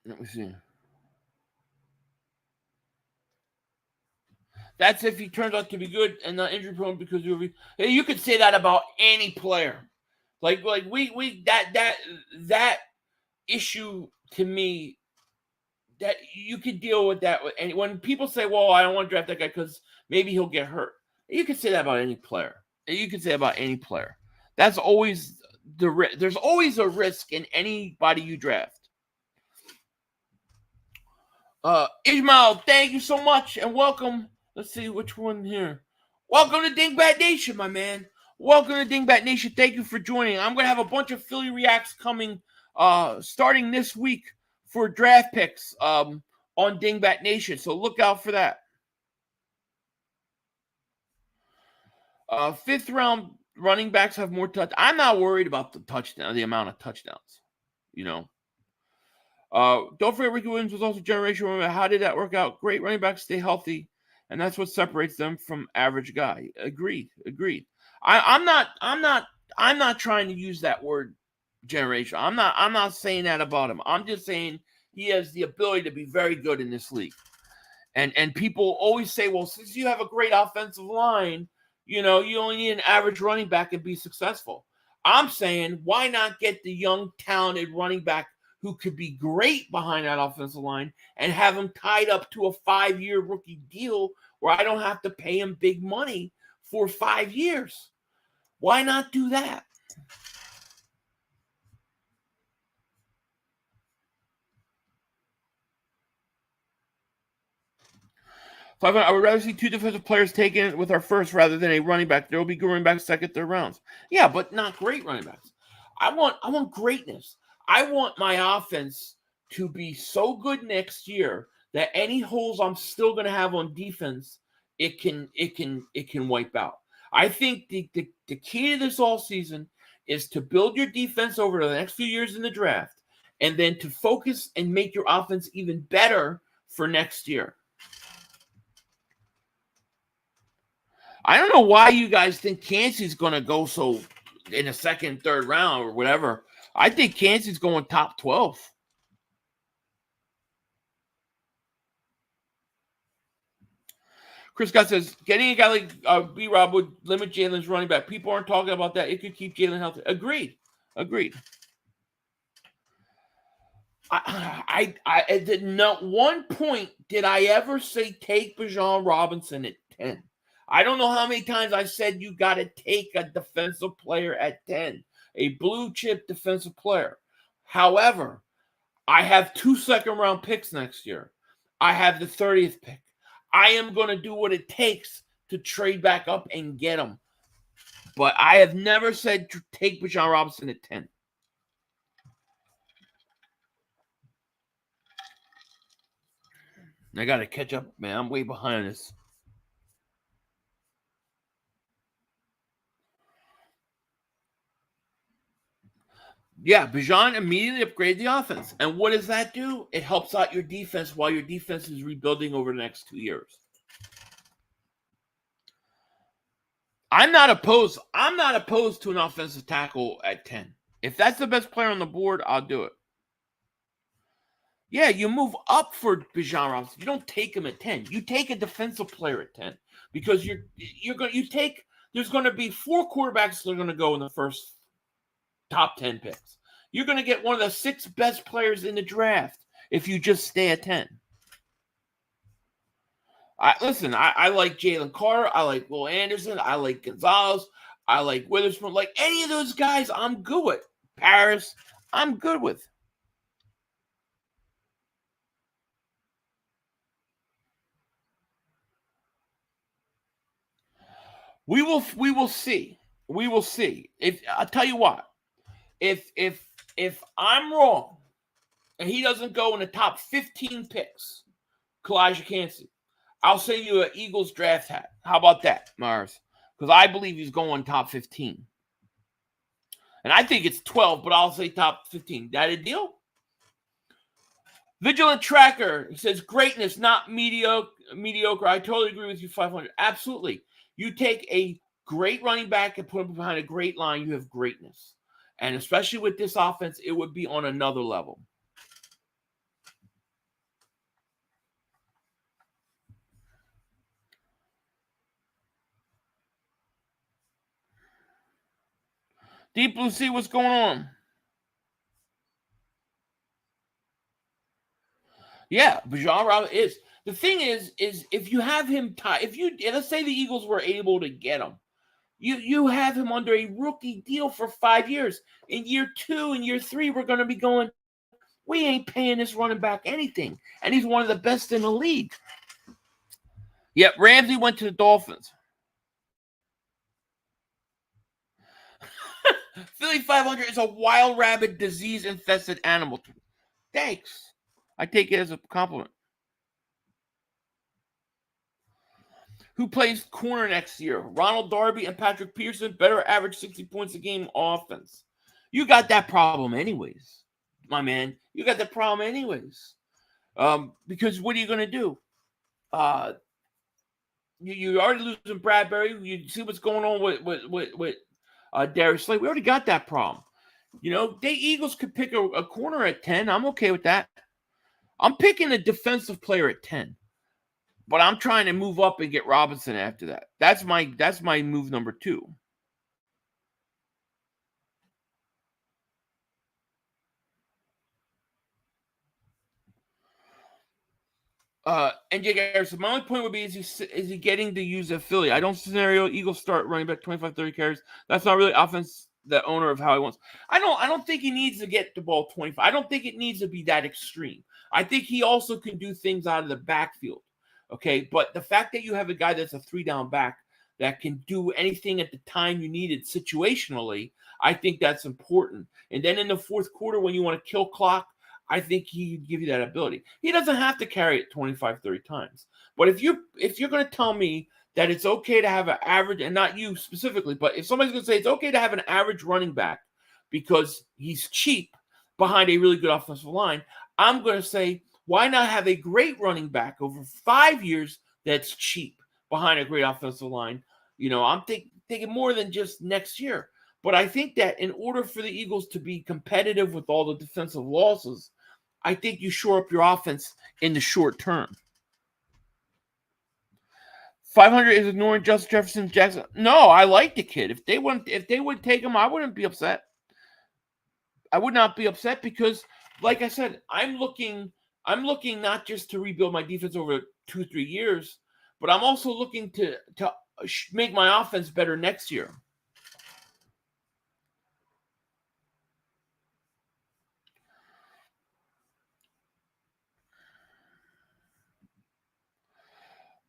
Let me see. That's if he turns out to be good and not injury prone because you could say that about any player. Like we that issue to me that you could deal with that. And when people say, well, I don't want to draft that guy because maybe he'll get hurt. You can say that about any player. You can say about any player. That's always there's always a risk in anybody you draft. Ishmael, thank you so much and welcome. Let's see which one here. Welcome to Dingbat Nation, my man. Welcome to Dingbat Nation. Thank you for joining. I'm going to have a bunch of Philly Reacts coming starting this week for draft picks on Dingbat Nation. So look out for that. 5th round running backs have more touch. I'm not worried about the amount of touchdowns. You know. Don't forget Ricky Williams was also generational. How did that work out? Great running backs stay healthy, and that's what separates them from average guy. Agreed. I'm not trying to use that word generation. I'm not saying that about him. I'm just saying he has the ability to be very good in this league. And people always say, well, since you have a great offensive line, you know, you only need an average running back and be successful. I'm saying, why not get the young, talented running back who could be great behind that offensive line and have him tied up to a 5-year rookie deal where I don't have to pay him big money for 5 years. Why not do that? I would rather see 2 defensive players taken with our first rather than a running back. There will be good running backs second, third rounds. Yeah, but not great running backs. I want greatness. I want my offense to be so good next year that any holes I'm still going to have on defense, it can wipe out. I think the key to this all season is to build your defense over the next few years in the draft, and then to focus and make your offense even better for next year. I don't know why you guys think Kancey's going to go so in the second, third round or whatever. I think Kancey's going top 12. Chris Scott says, getting a guy like B-Rob would limit Jalen's running back. People aren't talking about that. It could keep Jalen healthy. Agreed. I at not one point did I ever say take Bijan Robinson at 10. I don't know how many times I said you got to take a defensive player at 10, a blue chip defensive player. However, I have 2 second-round picks next year. I have the 30th pick. I am going to do what it takes to trade back up and get him. But I have never said to take Bijan Robinson at 10. I got to catch up, man. I'm way behind this. Yeah, Bijan immediately upgraded the offense. And what does that do? It helps out your defense while your defense is rebuilding over the next 2 years. I'm not opposed to an offensive tackle at 10. If that's the best player on the board, I'll do it. Yeah, you move up for Bijan Robinson. You don't take him at 10. You take a defensive player at 10 because there's going to be 4 quarterbacks that are going to go in the first top 10 picks. You're going to get one of the 6 best players in the draft if you just stay at 10. I like Jalen Carter. I like Will Anderson. I like Gonzalez. I like Witherspoon. Like any of those guys, I'm good with. Paris, I'm good with. We will see. We will see. If I'll tell you what, if I'm wrong and he doesn't go in the top 15 picks, Kalijah Kancey, I'll send you an Eagles draft hat. How about that, Mars? Because I believe he's going top 15. And I think it's 12, but I'll say top 15. That a deal? Vigilant Tracker, he says, greatness, not mediocre. I totally agree with you, 500. Absolutely. You take a great running back and put him behind a great line, you have greatness. And especially with this offense, it would be on another level. Deep Blue Sea, what's going on? Yeah, Bijan Robinson is. The thing is if you have him let's say the Eagles were able to get him, you have him under a rookie deal for 5 years. In year 2 and year 3, we're going to be going, we ain't paying this running back anything. And he's one of the best in the league. Yep, Ramsey went to the Dolphins. Philly 500 is a wild rabbit disease-infested animal. Thanks. I take it as a compliment. Who plays corner next year? Ronald Darby and Patrick Pearson better average 60 points a game offense. You got that problem anyways, my man. You got that problem anyways. Because what are you going to do? You already losing Bradbury. You see what's going on with Darius Slay. We already got that problem. The Eagles could pick a corner at 10. I'm okay with that. I'm picking a defensive player at 10. But I'm trying to move up and get Robinson after that. That's my move number 2. And Jake Harrison, my only point would be, is he getting to use Philly? I don't scenario Eagles start running back 25, 30 carries. That's not really offense the owner of how he wants. I don't think he needs to get the ball 25. I don't think it needs to be that extreme. I think he also can do things out of the backfield. Okay, but the fact that you have a guy that's a 3-down back that can do anything at the time you need it situationally, I think that's important. And then in the fourth quarter, when you want to kill clock, I think he'd give you that ability. He doesn't have to carry it 25, 30 times. But if you're going to tell me that it's okay to have an average, and not you specifically, but if somebody's going to say it's okay to have an average running back because he's cheap behind a really good offensive line, I'm going to say, why not have a great running back over 5 years that's cheap behind a great offensive line? I'm thinking more than just next year. But I think that in order for the Eagles to be competitive with all the defensive losses, I think you shore up your offense in the short term. 500 is ignoring Justin Jefferson Jackson. No, I like the kid. If they would take him, I wouldn't be upset. I would not be upset because, like I said, I'm looking not just to rebuild my defense over 2-3 years, but I'm also looking to make my offense better next year.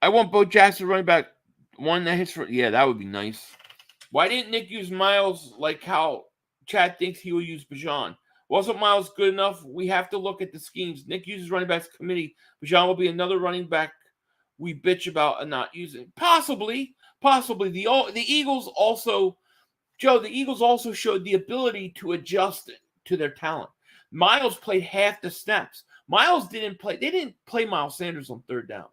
I want Bo Jackson running back one that hits for. Yeah, that would be nice. Why didn't Nick use Miles like how Chad thinks he will use Bijan? Wasn't Miles good enough? We have to look at the schemes. Nick uses running backs committee. Bijan will be another running back we bitch about and not using. Possibly. The Eagles also, Joe, the Eagles also showed the ability to adjust to their talent. Miles played half the snaps. Miles didn't play. They didn't play Miles Sanders on third downs.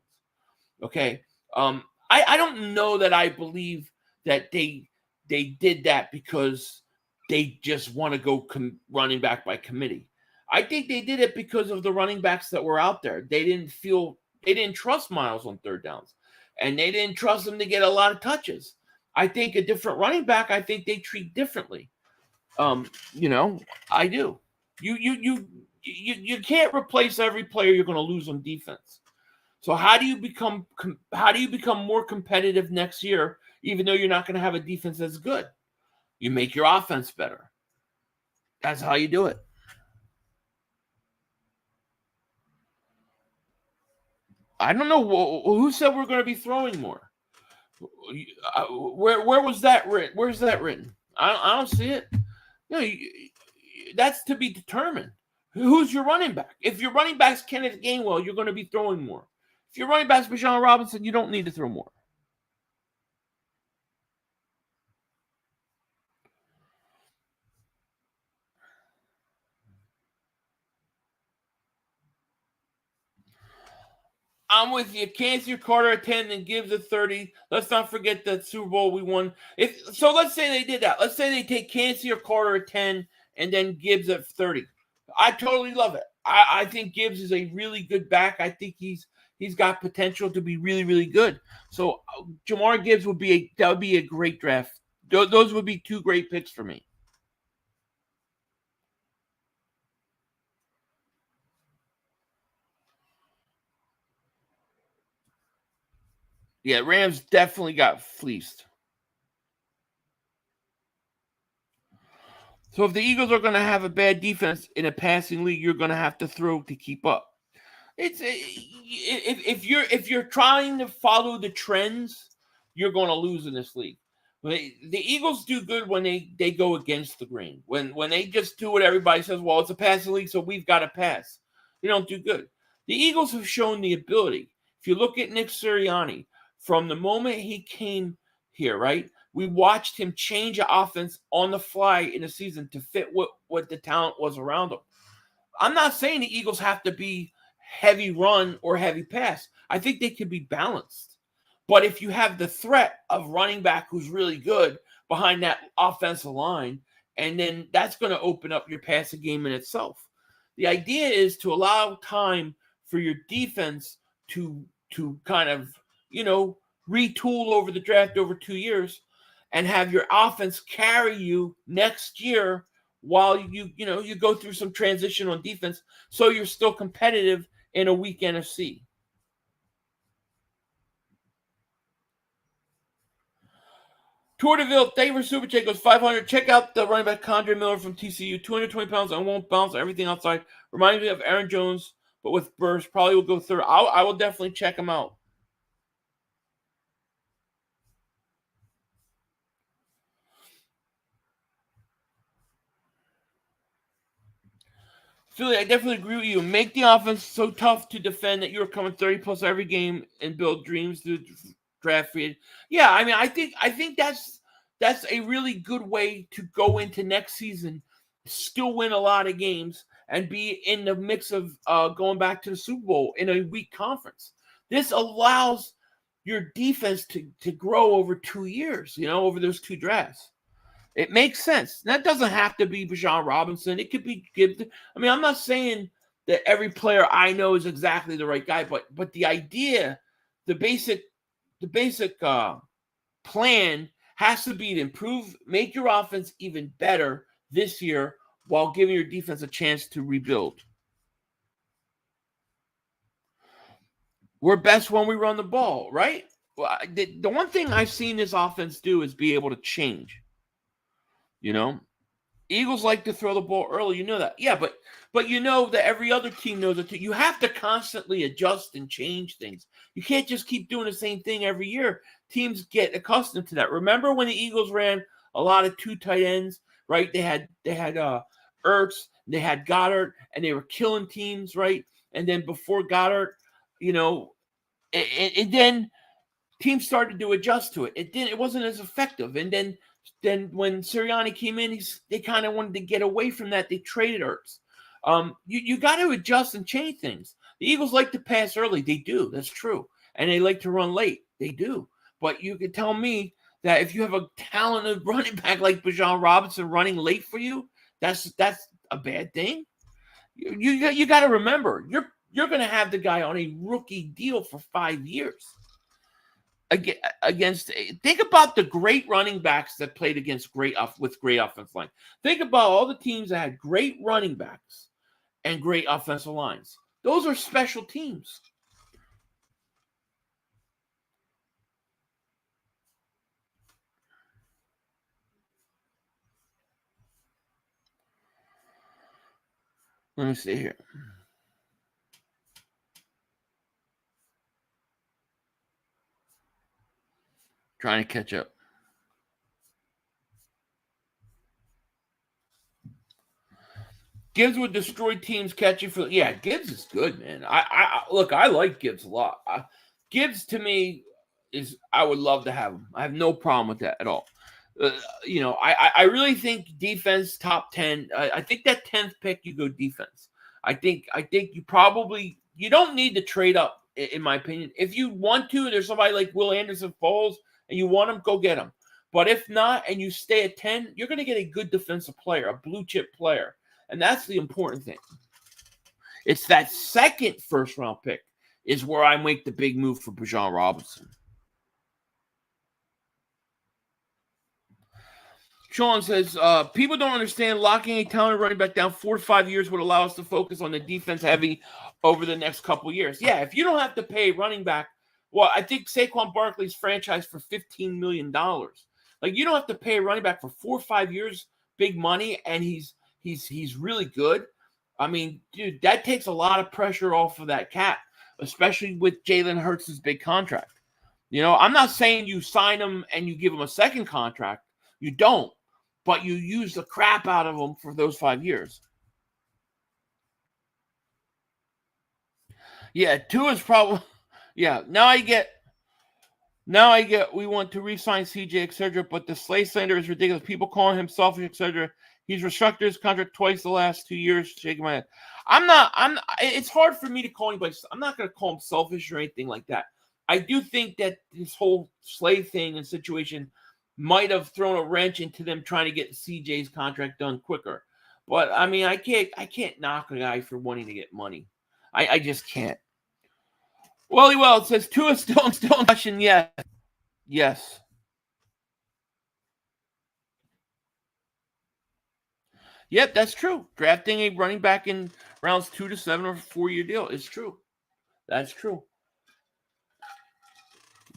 Okay. I don't know that I believe that they did that because they just want to go running back by committee. I think they did it because of the running backs that were out there. They didn't trust Miles on third downs, and they didn't trust him to get a lot of touches. I think a different running back, I think they treat differently. I do. You can't replace every player you're going to lose on defense. So how do you become more competitive next year, even though you're not going to have a defense that's good? You make your offense better. That's how you do it. I don't know who said we're going to be throwing more. Where was that written? Where's that written? I don't see it. No, that's to be determined. Who's your running back? If your running back's Kenneth Gainwell, you're going to be throwing more. If your running back's Bijan Robinson, you don't need to throw more. I'm with you. Cancel Carter at 10 and Gibbs at 30. Let's not forget that Super Bowl we won. So let's say they did that. Let's say they take Cancel Carter at 10 and then Gibbs at 30. I totally love it. I think Gibbs is a really good back. I think he's got potential to be really, really good. So Jamar Gibbs would be a great draft. Those would be two great picks for me. Yeah, Rams definitely got fleeced. So if the Eagles are going to have a bad defense in a passing league, you're going to have to throw to keep up. If you're trying to follow the trends, you're going to lose in this league. The Eagles do good when they go against the grain. When they just do what everybody says, well, it's a passing league, so we've got to pass. They don't do good. The Eagles have shown the ability. If you look at Nick Sirianni, from the moment he came here, right, we watched him change the offense on the fly in the season to fit what the talent was around him. I'm not saying the Eagles have to be heavy run or heavy pass. I think they could be balanced. But if you have the threat of running back who's really good behind that offensive line, and then that's going to open up your passing game in itself. The idea is to allow time for your defense to kind of, retool over the draft over 2 years and have your offense carry you next year while you go through some transition on defense so you're still competitive in a weak NFC. Tour de Ville, thank you for Super Chat, goes 500. Check out the running back Condre Miller from TCU, 220 pounds and won't bounce everything outside. Reminds me of Aaron Jones, but with burst. Probably will go third. I will definitely check him out. Philly, I definitely agree with you. Make the offense so tough to defend that you're coming 30+ every game and build dreams through draft free. Yeah, I mean, I think that's a really good way to go into next season, still win a lot of games, and be in the mix of going back to the Super Bowl in a weak conference. This allows your defense to grow over 2 years, over those 2 drafts. It makes sense. That doesn't have to be Bijan Robinson. It could be Gibbs. I mean, I'm not saying that every player I know is exactly the right guy, but the idea, the basic plan has to be to improve, make your offense even better this year while giving your defense a chance to rebuild. We're best when we run the ball, right? Well, the one thing I've seen this offense do is be able to change. Eagles like to throw the ball early. You know that. Yeah, but you know that every other team knows it too. You have to constantly adjust and change things. You can't just keep doing the same thing every year. Teams get accustomed to that. Remember when the Eagles ran a lot of 2 tight ends, right? They had Ertz, they had Goddard, and they were killing teams, right? And then before Goddard, and then teams started to adjust to it. It wasn't as effective. And then when Sirianni came in, they kind of wanted to get away from that. They traded Ertz. You got to adjust and change things. The Eagles like to pass early. They do. That's true. And they like to run late. They do. But you can tell me that if you have a talented running back like Bijan Robinson running late for you, that's a bad thing. You got to remember, you're going to have the guy on a rookie deal for 5 years. Think about the great running backs that played against great offensive line. Think about all the teams that had great running backs and great offensive lines. Those are special teams. Let me see here. Trying to catch up. Gibbs would destroy teams catching for. Yeah, Gibbs is good, man. I like Gibbs a lot. Gibbs to me I would love to have him. I have no problem with that at all. I really think defense top 10. I think that 10th pick you go defense. I think you don't need to trade up in my opinion. If you want to, there's somebody like Will Anderson Foles. And you want him, go get him. But if not, and you stay at 10, you're going to get a good defensive player, a blue chip player. And that's the important thing. It's that second first-round pick is where I make the big move for Bijan Robinson. Sean says, people don't understand locking a talented running back down 4 to 5 years would allow us to focus on the defense heavy over the next couple years. Yeah, if you don't have to pay running back, well, I think Saquon Barkley's franchised for $15 million. Like, you don't have to pay a running back for 4 or 5 years, big money, and he's really good. I mean, dude, that takes a lot of pressure off of that cap, especially with Jalen Hurts' big contract. I'm not saying you sign him and you give him a second contract. You don't, but you use the crap out of him for those 5 years. Yeah, Tua's probably. Yeah, now I get. We want to re-sign CJ, etc. But the Slay slander is ridiculous. People calling him selfish, etc. He's restructured his contract twice the last 2 years. Shaking my head. It's hard for me to call anybody. I'm not going to call him selfish or anything like that. I do think that this whole Slay thing and situation might have thrown a wrench into them trying to get CJ's contract done quicker. But I mean, I can't knock a guy for wanting to get money. I just can't. Well, it says Tua still in question. Yes. Yep, that's true. Drafting a running back in rounds 2 to 7 or 4 year deal is true. That's true.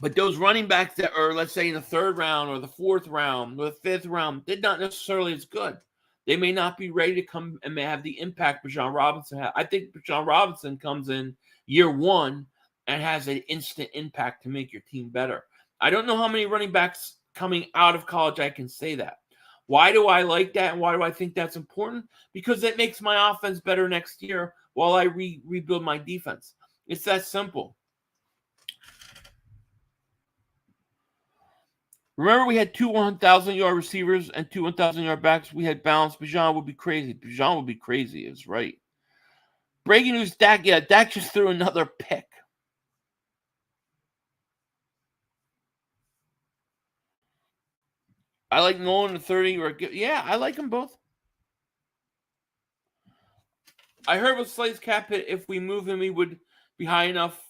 But those running backs that are, let's say, in the 3rd round or the 4th round or the 5th round, they're not necessarily as good. They may not be ready to come and may have the impact Bijan Robinson had. I think Bijan Robinson comes in year 1 and has an instant impact to make your team better. I don't know how many running backs coming out of college I can say that. Why do I like that and why do I think that's important? Because it makes my offense better next year while I rebuild my defense. It's that simple. Remember, we had 2 1,000-yard receivers and 2 1,000-yard backs. We had balance. Bijan would be crazy. Bijan would be crazy, is right. Breaking news, Dak. Yeah, Dak just threw another pick. I like Nolan at 30. Yeah, I like them both. I heard with Slay's cap hit, if we move him, he would be high enough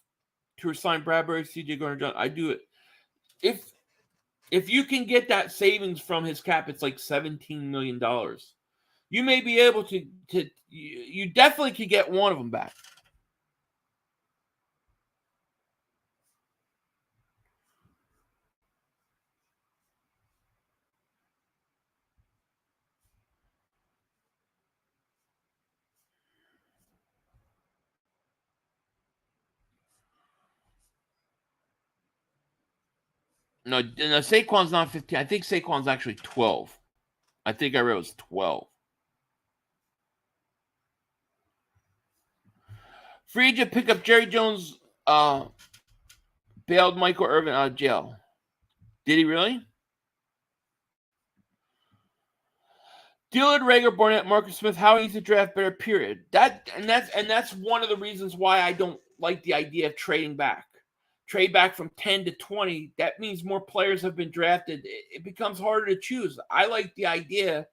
to assign Bradbury, CJ Gardner Johnson. I do it. If you can get that savings from his cap, it's like $17 million. You may be able to you definitely could get one of them back. No, Saquon's not 15. I think Saquon's actually 12. I think I read it was 12. Free agent pickup Jerry Jones bailed Michael Irvin out of jail. Did he really? Dillard, Rager, Barnett, Marcus Smith, Howie needs to draft better, period. That's one of the reasons why I don't like the idea of trading back. Trade back from 10 to 20. That means more players have been drafted. It becomes harder to choose. I like the idea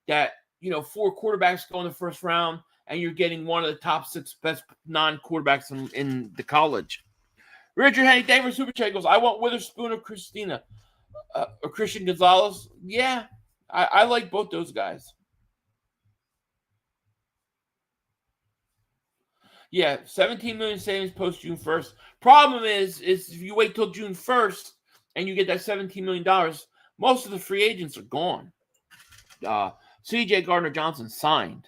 that, 4 quarterbacks go in the 1st round and you're getting one of the top 6 best non-quarterbacks in the college. Richard Henny, thank you for Super Chat. Goes, I want Witherspoon or Christina or Christian Gonzalez. Yeah, I like both those guys. Yeah, 17 million savings post June 1st. Problem is if you wait till June 1st and you get that $17 million, most of the free agents are gone. CJ Gardner Johnson signed.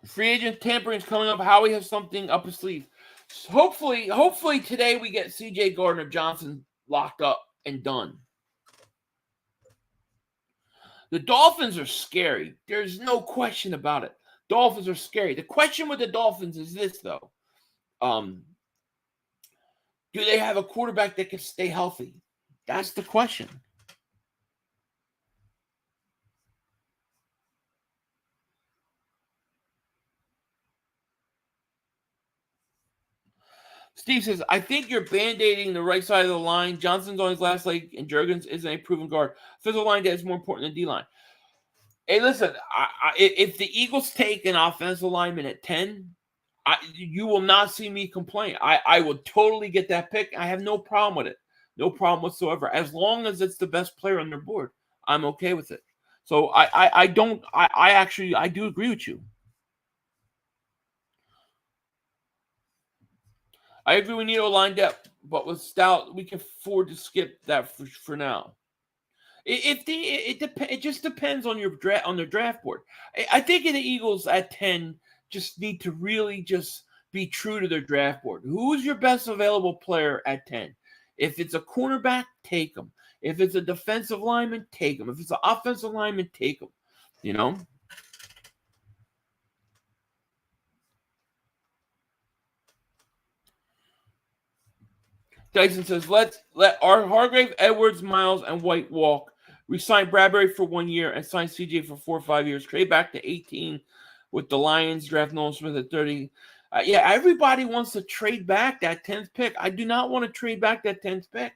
Free agent tampering is coming up. Howie has something up his sleeve. Hopefully today we get CJ Gardner Johnson locked up and done. The Dolphins are scary. There's no question about it. Dolphins are scary. The question with the Dolphins is this, though. Do they have a quarterback that can stay healthy? That's the question. Steve says, I think you're band-aiding the right side of the line. Johnson's on his last leg, and Juergens isn't a proven guard. Physical line that is more important than D-line. Hey, listen, if the Eagles take an offensive lineman at 10, you will not see me complain. I would totally get that pick. I have no problem with it. No problem whatsoever. As long as it's the best player on their board, I'm okay with it. So I do agree with you. I agree we need O-line depth, but with Stout, we can afford to skip that for now. It just depends on their draft board. I think the Eagles at 10 just need to really just be true to their draft board. Who's your best available player at 10? If it's a cornerback, take them. If it's a defensive lineman, take them. If it's an offensive lineman, take them. Dyson says, let our Hargrave, Edwards, Miles, and White walk. We signed Bradbury for 1 year and signed CJ for 4 or 5 years. Trade back to 18 with the Lions. Draft Nolan Smith at 30. Everybody wants to trade back that 10th pick. I do not want to trade back that 10th pick.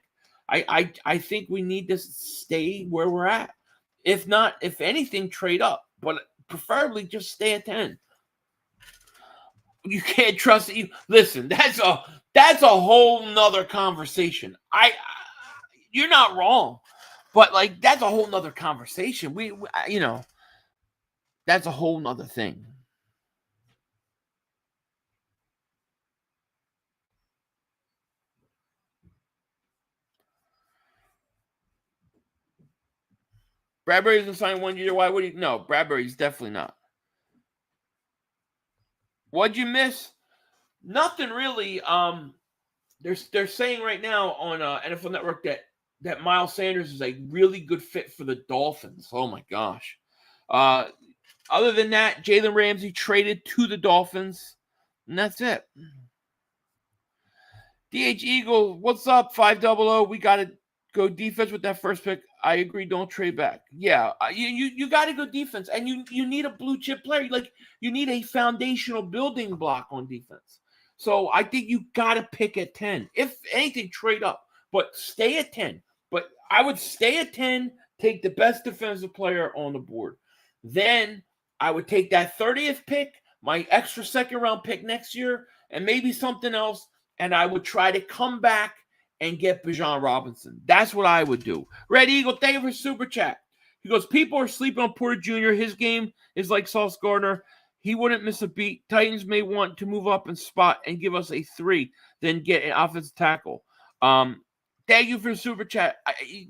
I think we need to stay where we're at. If not, if anything, trade up. But preferably just stay at 10. You can't trust it. Listen, that's a whole nother conversation. You're not wrong, but that's a whole nother conversation. We that's a whole nother thing. Bradbury isn't signed 1 year. Why would he? No, Bradbury's definitely not. What'd you miss? Nothing really. They're saying right now on NFL Network that Miles Sanders is a really good fit for the Dolphins. Oh my gosh. Other than that, Jalen Ramsey traded to the Dolphins, and that's it. DH Eagle, what's up? 500. We got to go defense with that first pick. I agree. Don't trade back. Yeah, you got to go defense, and you need a blue chip player. Like, you need a foundational building block on defense. So I think you got to pick at 10. If anything, trade up, but stay at 10. But I would stay at 10, take the best defensive player on the board. Then I would take that 30th pick, my extra second-round pick next year, and maybe something else, and I would try to come back and get Bijan Robinson. That's what I would do. Red Eagle, thank you for super chat. He goes, people are sleeping on Porter Jr. His game is like Sauce Gardner. He wouldn't miss a beat. Titans may want to move up in spot and give us a 3, then get an offensive tackle. Thank you for super chat.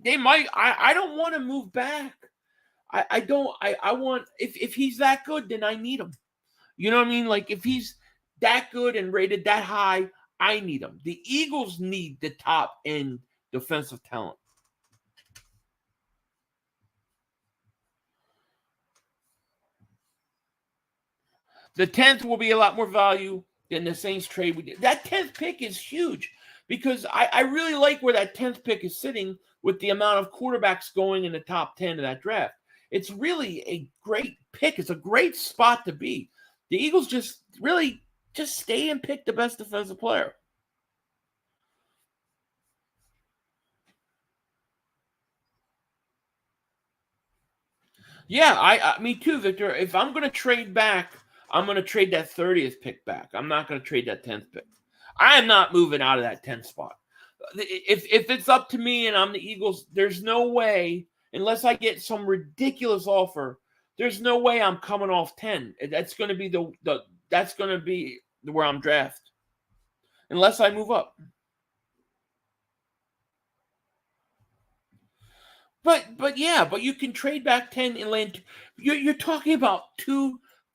They might. I don't want to move back. I don't. I want, if he's that good, then I need him. You know what I mean? Like, if he's that good and rated that high, I need him. The Eagles need the top end defensive talent. The 10th will be a lot more value than the Saints trade we did. That 10th pick is huge because I really like where that 10th pick is sitting with the amount of quarterbacks going in the top 10 of that draft. It's really a great pick. It's a great spot to be. The Eagles just stay and pick the best defensive player. Yeah, me too, Victor. If I'm going to trade back, I'm going to trade that 30th pick back. I'm not going to trade that 10th pick. I am not moving out of that 10th spot. If it's up to me and I'm the Eagles, there's no way, unless I get some ridiculous offer, there's no way I'm coming off 10. That's going to be that's going to be where I'm drafted, unless I move up. But you can trade back 10 and land. You're talking about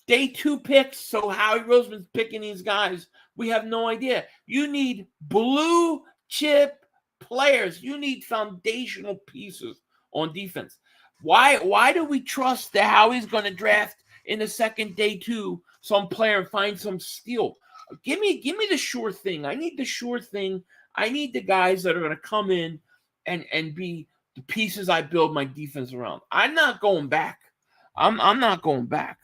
day 2 picks. So Howie Roseman's picking these guys. We have no idea. You need blue chip players. You need foundational pieces on defense. Why do we trust that Howie's going to draft in the second day 2 some player and find some steal? Give me the sure thing. I need the sure thing. I need the guys that are going to come in and be the pieces I build my defense around. I'm not going back. I'm not going back.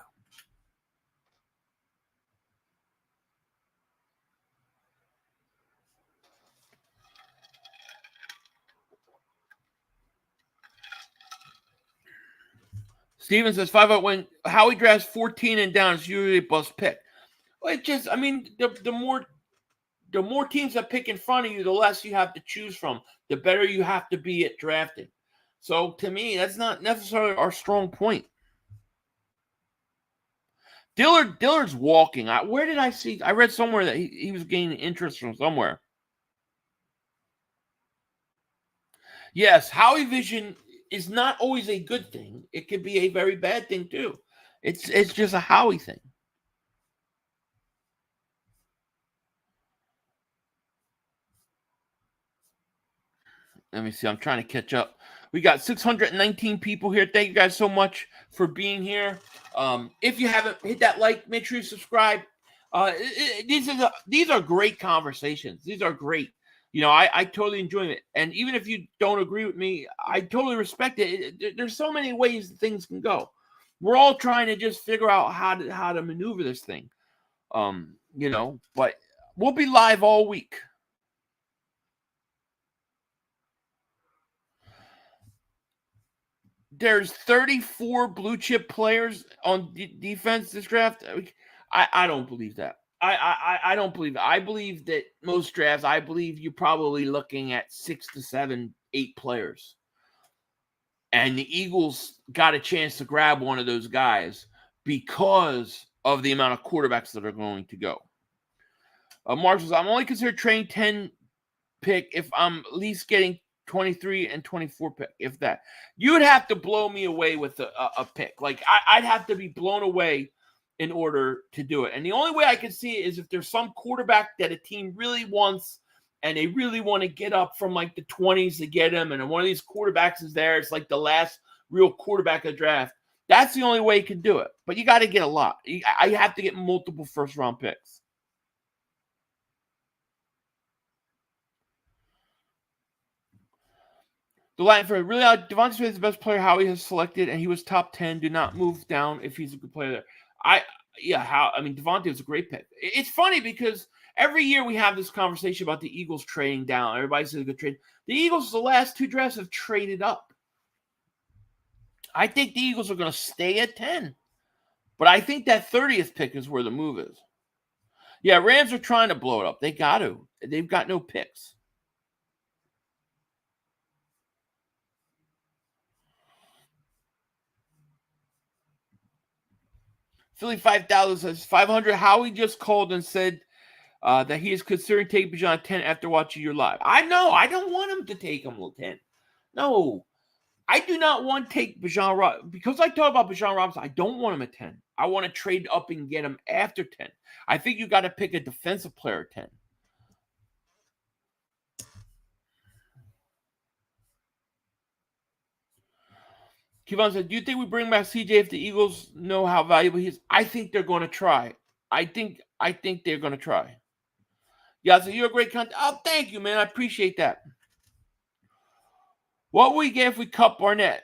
Steven says 5-0 when Howie drafts 14 and down, it's usually a bust pick. Well, it just, I mean, the more teams that pick in front of you, the less you have to choose from, the better you have to be at drafting. So to me, that's not necessarily our strong point. Dillard's walking. Where did I see? I read somewhere that he was gaining interest from somewhere. Yes, Howie vision is not always a good thing. It could be a very bad thing too. It's just a Howie thing. Let me see. I'm trying to catch up. We got 619 people here. Thank you guys so much for being here. If you haven't hit that like, make sure you subscribe. These are great conversations. These are great. You know, I totally enjoy it. And even if you don't agree with me, I totally respect it. There's so many ways that things can go. We're all trying to just figure out how to maneuver this thing. You know, but we'll be live all week. There's 34 blue chip players on defense this draft. I don't believe that. I don't believe it. I believe that most drafts, I believe you're probably looking at 6 to 7, 8 players. And the Eagles got a chance to grab one of those guys. because of the amount of quarterbacks that are going to go. Mark says, I'm only considered trading 10 pick if I'm at least getting 23 and 24 pick, if that. You would have to blow me away with a pick. Like, I'd have to be blown away in order to do it. And the only way I can see it is if there's some quarterback that a team really wants and they really want to get up from like the 20s to get him, and one of these quarterbacks is there. It's like the last real quarterback of the draft. That's the only way you can do it. But you got to get a lot. I have to get multiple first-round picks. The line for really, Devontae Smith is the best player Howie has selected, and he was top 10. Do not move down if he's a good player there. Devontae is a great pick. It's funny because every year we have this conversation about the Eagles trading down. Everybody says a good trade. The Eagles, the last two drafts, have traded up. I think the Eagles are going to stay at 10. But I think that 30th pick is where the move is. Yeah, Rams are trying to blow it up. They got to. They've got no picks. Philly 5,000 says 500. Howie just called and said that he is considering taking Bijan 10 after watching your live. I know. I don't want him to take him 10. No. I do not want to take Bijan Robinson. Because I talk about Bijan Robinson, I don't want him at 10. I want to trade up and get him after 10. I think you got to pick a defensive player at 10. Kevon said, do you think we bring back CJ if the Eagles know how valuable he is? I think they're going to try. I think they're going to try. Yeah, so you're a great content. Oh, thank you, man. I appreciate that. What would we get if we cut Barnett?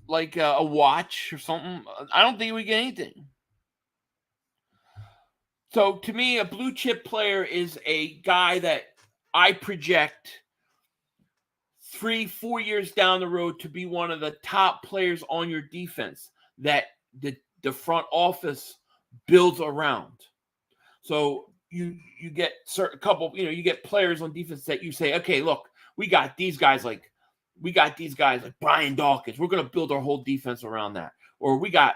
Like a watch or something? I don't think we get anything. So, to me, a blue chip player is a guy that I project 3-4 years down the road to be one of the top players on your defense that the front office builds around. So you get you get players on defense that you say, okay, look, we got these guys like Brian Dawkins. We're going to build our whole defense around that. Or we got,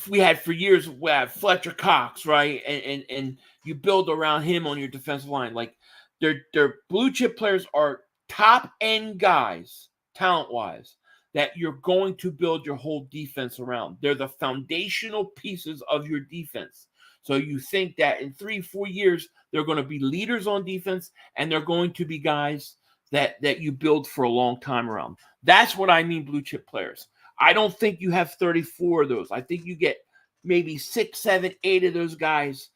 we had for years, we had Fletcher Cox, right? And you build around him on your defensive line. Like their blue chip players are top end guys, talent-wise, that you're going to build your whole defense around. They're the foundational pieces of your defense. So you think that in 3-4 years, they're going to be leaders on defense, and they're going to be guys that you build for a long time around. That's what I mean, blue chip players. I don't think you have 34 of those. I think you get maybe 6, 7, 8 of those guys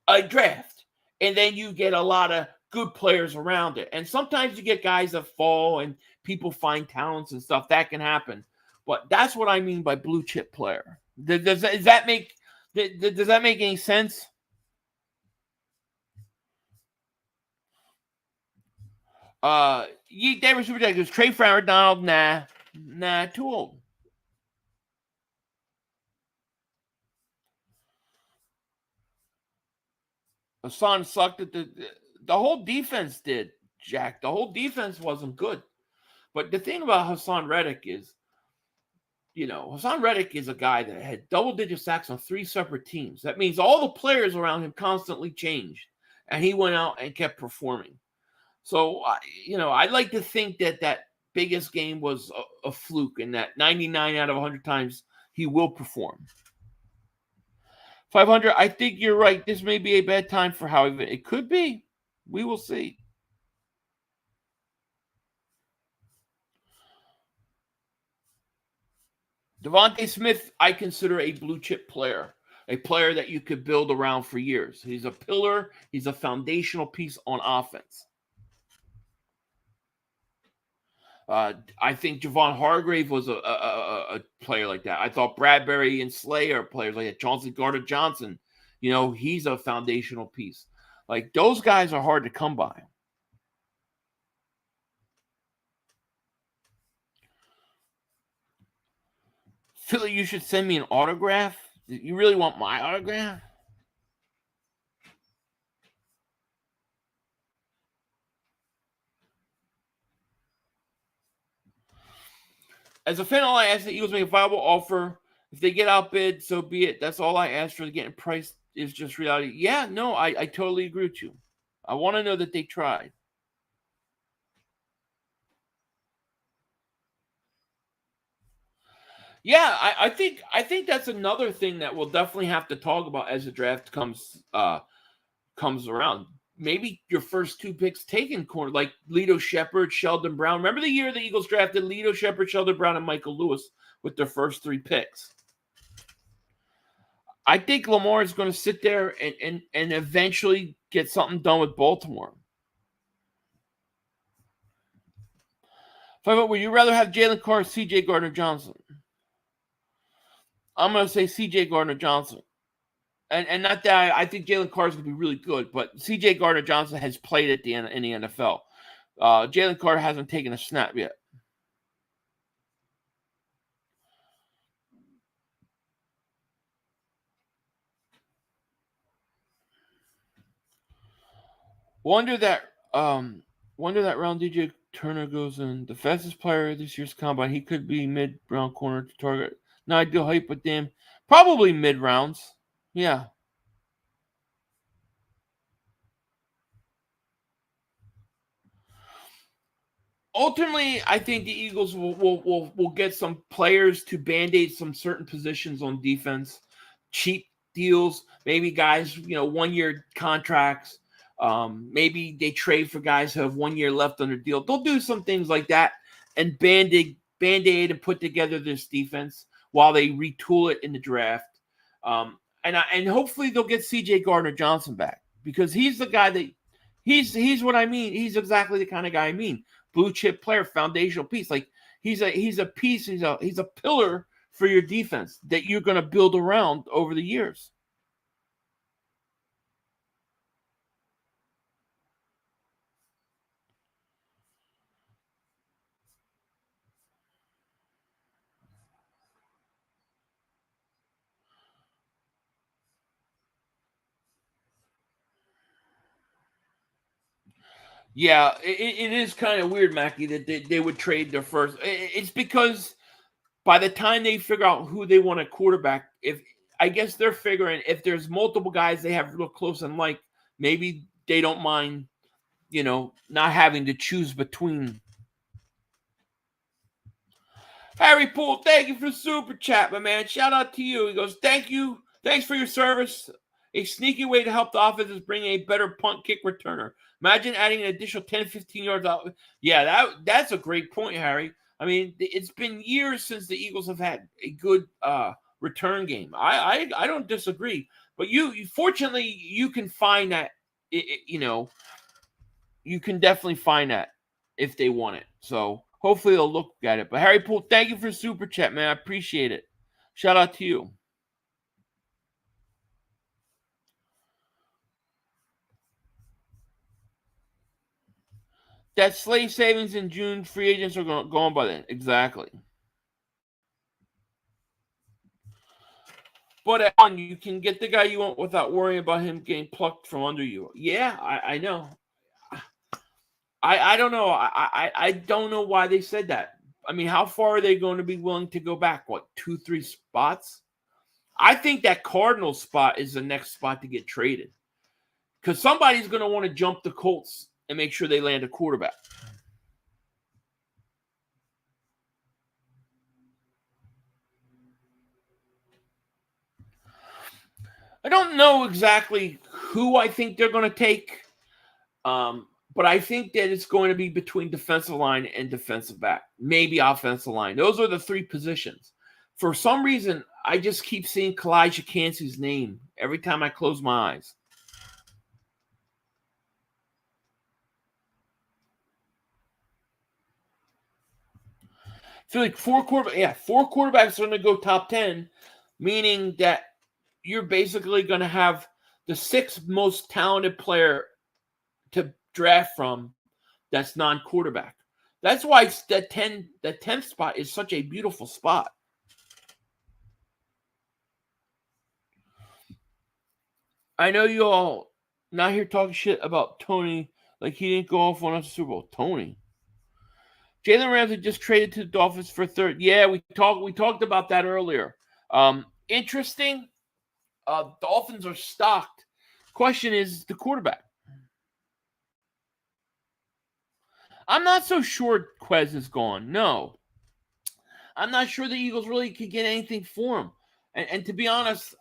a draft, and then you get a lot of good players around it. And sometimes you get guys that fall and people find talents and stuff. That can happen. But that's what I mean by blue chip player. Does that make any sense? David Super Jack goes, Trey Fran, Donald, nah, too old. Hassan sucked at the whole defense did, Jack. The whole defense wasn't good. But the thing about Hassan Reddick is, Hassan Reddick is a guy that had double-digit sacks on 3 separate teams. That means all the players around him constantly changed, and he went out and kept performing. So, I'd like to think that biggest game was a fluke, and that 99 out of 100 times he will perform. 500, I think you're right. This may be a bad time for Howie. It could be. We will see. Devontae Smith, I consider a blue chip player, a player that you could build around for years. He's a pillar. He's a foundational piece on offense. I think Javon Hargrave was a player like that. I thought Bradbury and Slay are players like that. Gardner Johnson, he's a foundational piece. Like, those guys are hard to come by. Philly, you should send me an autograph. You really want my autograph? As a fan, all I ask that Eagles make a viable offer If they get outbid, so be it. That's all I ask for. Getting priced is just reality. Yeah, no, I totally agree with you. I want to know that they tried. Yeah, I think that's another thing that we'll definitely have to talk about as the draft comes around. Maybe your first 2 picks taken corner, like Lito Shepherd, Sheldon Brown. Remember the year the Eagles drafted Lito Shepherd, Sheldon Brown, and Michael Lewis with their first 3 picks? I think Lamar is going to sit there and eventually get something done with Baltimore. Would you rather have Jalen Carr or C.J. Gardner Johnson? I'm going to say C.J. Gardner Johnson. And not that I think Jalen Carr is going to be really good, but C.J. Gardner Johnson has played in the NFL. Jalen Carr hasn't taken a snap yet. Wonder that round DJ Turner goes in. The fastest player this year's combine. He could be mid-round corner to target. Not ideal height, but damn. Probably mid-rounds. Yeah. Ultimately, I think the Eagles will get some players to band-aid some certain positions on defense. Cheap deals, maybe guys, 1-year contracts. Maybe they trade for guys who have 1 year left on their deal. They'll do some things like that and band-aid and put together this defense while they retool it in the draft. And hopefully they'll get C.J. Gardner Johnson back because he's the guy that he's what I mean. He's exactly the kind of guy I mean. Blue chip player, foundational piece. Like he's a piece. He's a pillar for your defense that you're going to build around over the years. Yeah, it is kind of weird, Mackie, that they would trade their first. It's because by the time they figure out who they want a quarterback, I guess they're figuring if there's multiple guys they have real close and like, maybe they don't mind, not having to choose between. Harry Poole, thank you for the super chat, my man. Shout out to you. He goes, thank you. Thanks for your service. A sneaky way to help the offense is bring a better punt kick returner. Imagine adding an additional 10, 15 yards out. Yeah, that's a great point, Harry. I mean, it's been years since the Eagles have had a good return game. I don't disagree. But fortunately, you can find that, you can definitely find that if they want it. So hopefully they'll look at it. But Harry Poole, thank you for super chat, man. I appreciate it. Shout out to you. That Slay savings in June, free agents are going by then. Exactly. But you can get the guy you want without worrying about him getting plucked from under you. Yeah, I know. I don't know. I don't know why they said that. I mean, how far are they going to be willing to go back? What, 2-3 spots? I think that Cardinals spot is the next spot to get traded. Because somebody's going to want to jump the Colts and make sure they land a quarterback. I don't know exactly who I think they're going to take, but I think that it's going to be between defensive line and defensive back, maybe offensive line. Those are the 3 positions. For some reason, I just keep seeing Kalijah Cansey's name every time I close my eyes. I feel like 4 quarterbacks are going to go top 10, meaning that you're basically going to have the 6th most talented player to draft from that's non-quarterback. That's why it's the 10th spot is such a beautiful spot. I know you all not here talking shit about Tony like he didn't go off on us Super Bowl. Tony. Jalen Ramsey just traded to the Dolphins for 3rd. Yeah, we talked about that earlier. Interesting. Dolphins are stocked. Question is the quarterback. I'm not so sure Quez is gone. No. I'm not sure the Eagles really could get anything for him. And to be honest,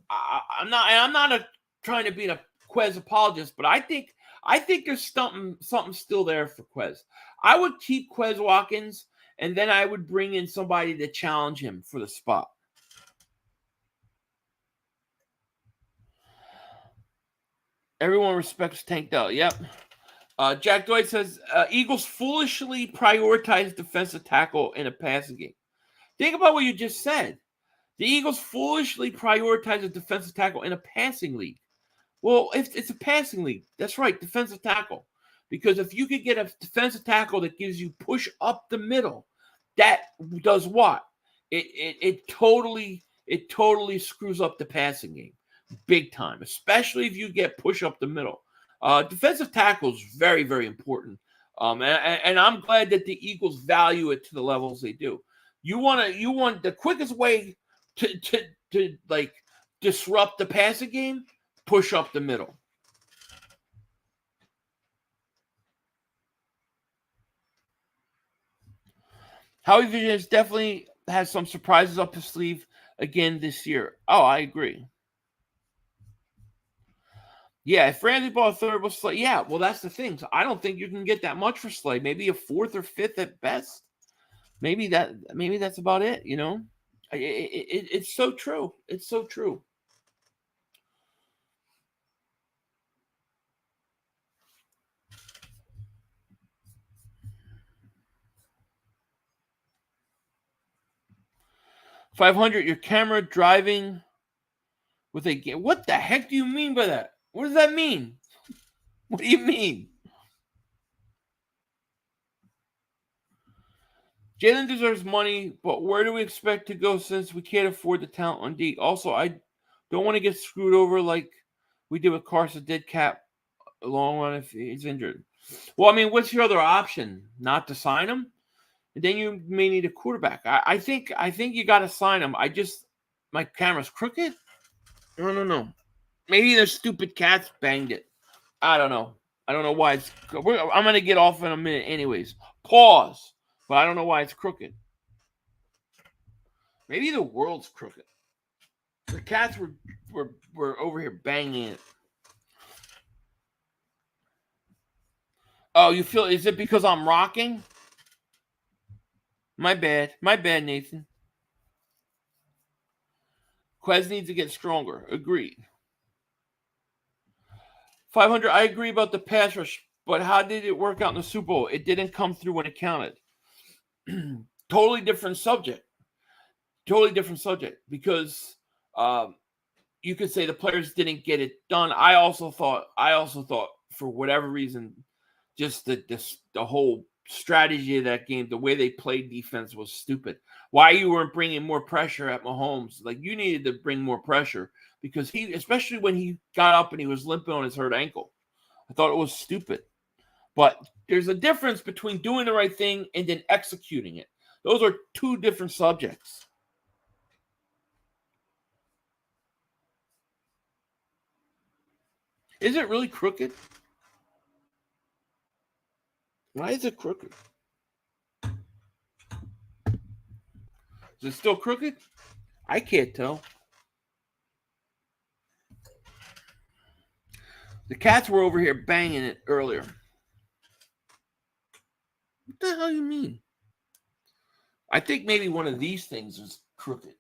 I'm not trying to be a Quez apologist, but I think there's something still there for Quez. I would keep Quez Watkins, and then I would bring in somebody to challenge him for the spot. Everyone respects Tank Dell. Yep. Jack Dwight says, Eagles foolishly prioritize defensive tackle in a passing game. Think about what you just said. The Eagles foolishly prioritize a defensive tackle in a passing league. Well, if it's a passing league, that's right, defensive tackle. Because if you could get a defensive tackle that gives you push up the middle, that does what? It totally screws up the passing game. Big time, especially if you get push up the middle. Defensive tackle is very, very important. And I'm glad that the Eagles value it to the levels they do. You want the quickest way to like disrupt the passing game, push up the middle. Howie Vision definitely has some surprises up his sleeve again this year. Oh, I agree. Yeah, if Ramsey bought third was Slay, yeah, well, that's the thing. So I don't think you can get that much for Slay. Maybe a fourth or fifth at best. Maybe that's about it. You know, it's so true. It's so true. $500. Your camera driving with a game. What the heck do you mean by that? What does that mean? What do you mean? Jalen deserves money, but where do we expect to go since we can't afford the talent on D? Also, I don't want to get screwed over like we did with Carson. Did cap a long run if he's injured. Well, I mean, what's your other option? Not to sign him? And then you may need a quarterback. I think you got to sign him. My camera's crooked? I don't know. Maybe the stupid cats banged it. I don't know. I don't know why it's... I'm going to get off in a minute anyways. Pause. But I don't know why it's crooked. Maybe the world's crooked. The cats were over here banging it. Oh, you feel... Is it because I'm rocking? My bad. My bad, Nathan. Quez needs to get stronger. Agreed. 500, I agree about the pass rush, but how did it work out in the Super Bowl? It didn't come through when it counted. Totally different subject. Totally different subject because you could say the players didn't get it done. I also thought for whatever reason, just the whole strategy of that game, the way they played defense was stupid. Why you weren't bringing more pressure at Mahomes? Like you needed to bring more pressure because he, especially when he got up and he was limping on his hurt ankle. I thought it was stupid. But there's a difference between doing the right thing and then executing it. Those are two different subjects. Is it really crooked? Why is it crooked? Is it still crooked? I can't tell. The cats were over here banging it earlier. What the hell you mean? I think maybe one of these things is crooked.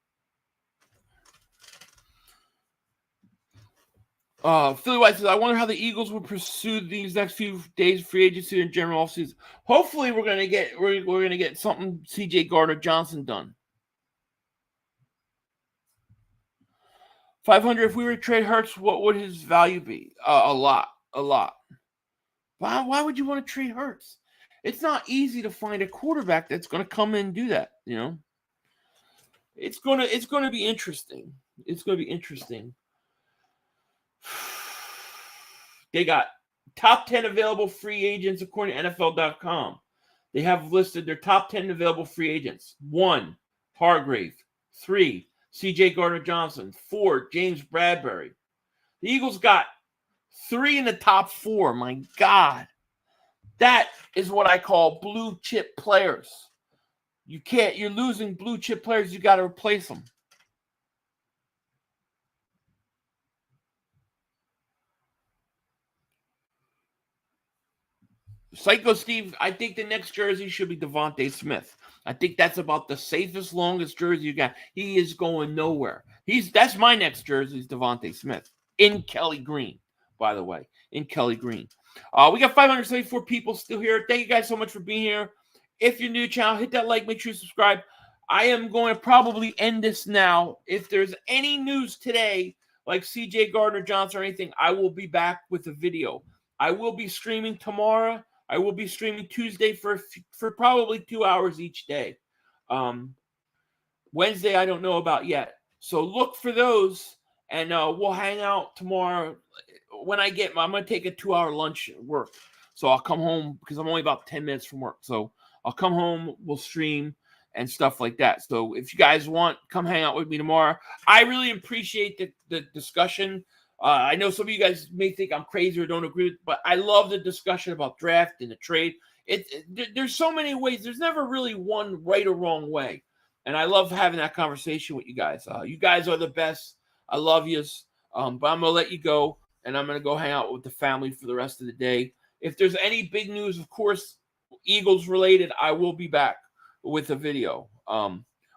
Philly White says, I wonder how the Eagles will pursue these next few days free agency and general offseason. Hopefully we're gonna get something CJ Gardner Johnson done. 500, if we were to trade Hurts, what would his value be? A lot. Why would you want to trade Hurts? It's not easy to find a quarterback that's going to come in and do that, you know? It's going to be interesting. It's going to be interesting. They got top 10 available free agents according to NFL.com. They have listed their top 10 available free agents. 1, Hargrave. 3, C.J. Gardner Johnson. 4, James Bradbury. The Eagles got 3 in the top 4. My God. That is what I call blue chip players. You're losing blue chip players. You got to replace them. Psycho Steve, I think the next jersey should be Devontae Smith. I think that's about the safest, longest jersey you got. He is going nowhere. That's my next jersey is Devontae Smith in Kelly Green, by the way, in Kelly Green. We got 574 people still here. Thank you guys so much for being here. If you're new to the channel, hit that like, make sure you subscribe. I am going to probably end this now. If there's any news today, like C.J. Gardner Johnson or anything, I will be back with a video. I will be streaming tomorrow. I will be streaming Tuesday for probably 2 hours each day. Wednesday, I don't know about yet. So look for those, and we'll hang out tomorrow. When I'm going to take a 2-hour lunch at work. So I'll come home because I'm only about 10 minutes from work. So I'll come home, we'll stream and stuff like that. So if you guys want, come hang out with me tomorrow. I really appreciate the discussion. I know some of you guys may think I'm crazy or don't agree, but I love the discussion about draft and the trade. There's so many ways. There's never really one right or wrong way. And I love having that conversation with you guys. You guys are the best. I love you. But I'm going to let you go, and I'm going to go hang out with the family for the rest of the day. If there's any big news, of course, Eagles related, I will be back with a video.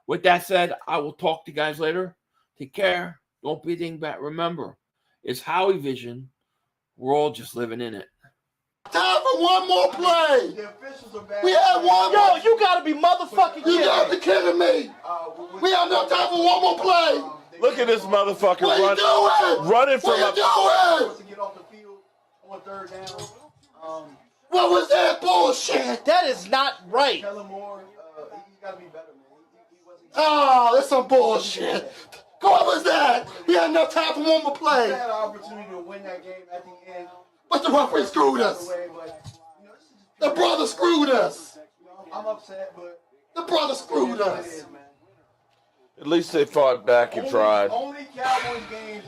With that said, I will talk to you guys later. Take care. Don't be a dingbat. Remember, it's Howie Vision. We're all just living in it. Time for one more play. We had one more. Yo, you gotta be motherfucking You kidding gotta me. be kidding me. We have no time for one more play. Look at this motherfucker What are you doing? running from What are you doing? To get off the field on 3rd down. What was that bullshit? That is not right. Kellen Moore, he's got to be better, man. He wasn't. Oh, that's some bullshit. What was that? We had no time for one more He play. had an opportunity to win that game at the end. But the referee screwed us. Away, but, you know, this is just The brother screwed us. You know, I'm upset, but The brother screwed it is what it us. is, man. At least they fought back and tried. Only Cowboys games.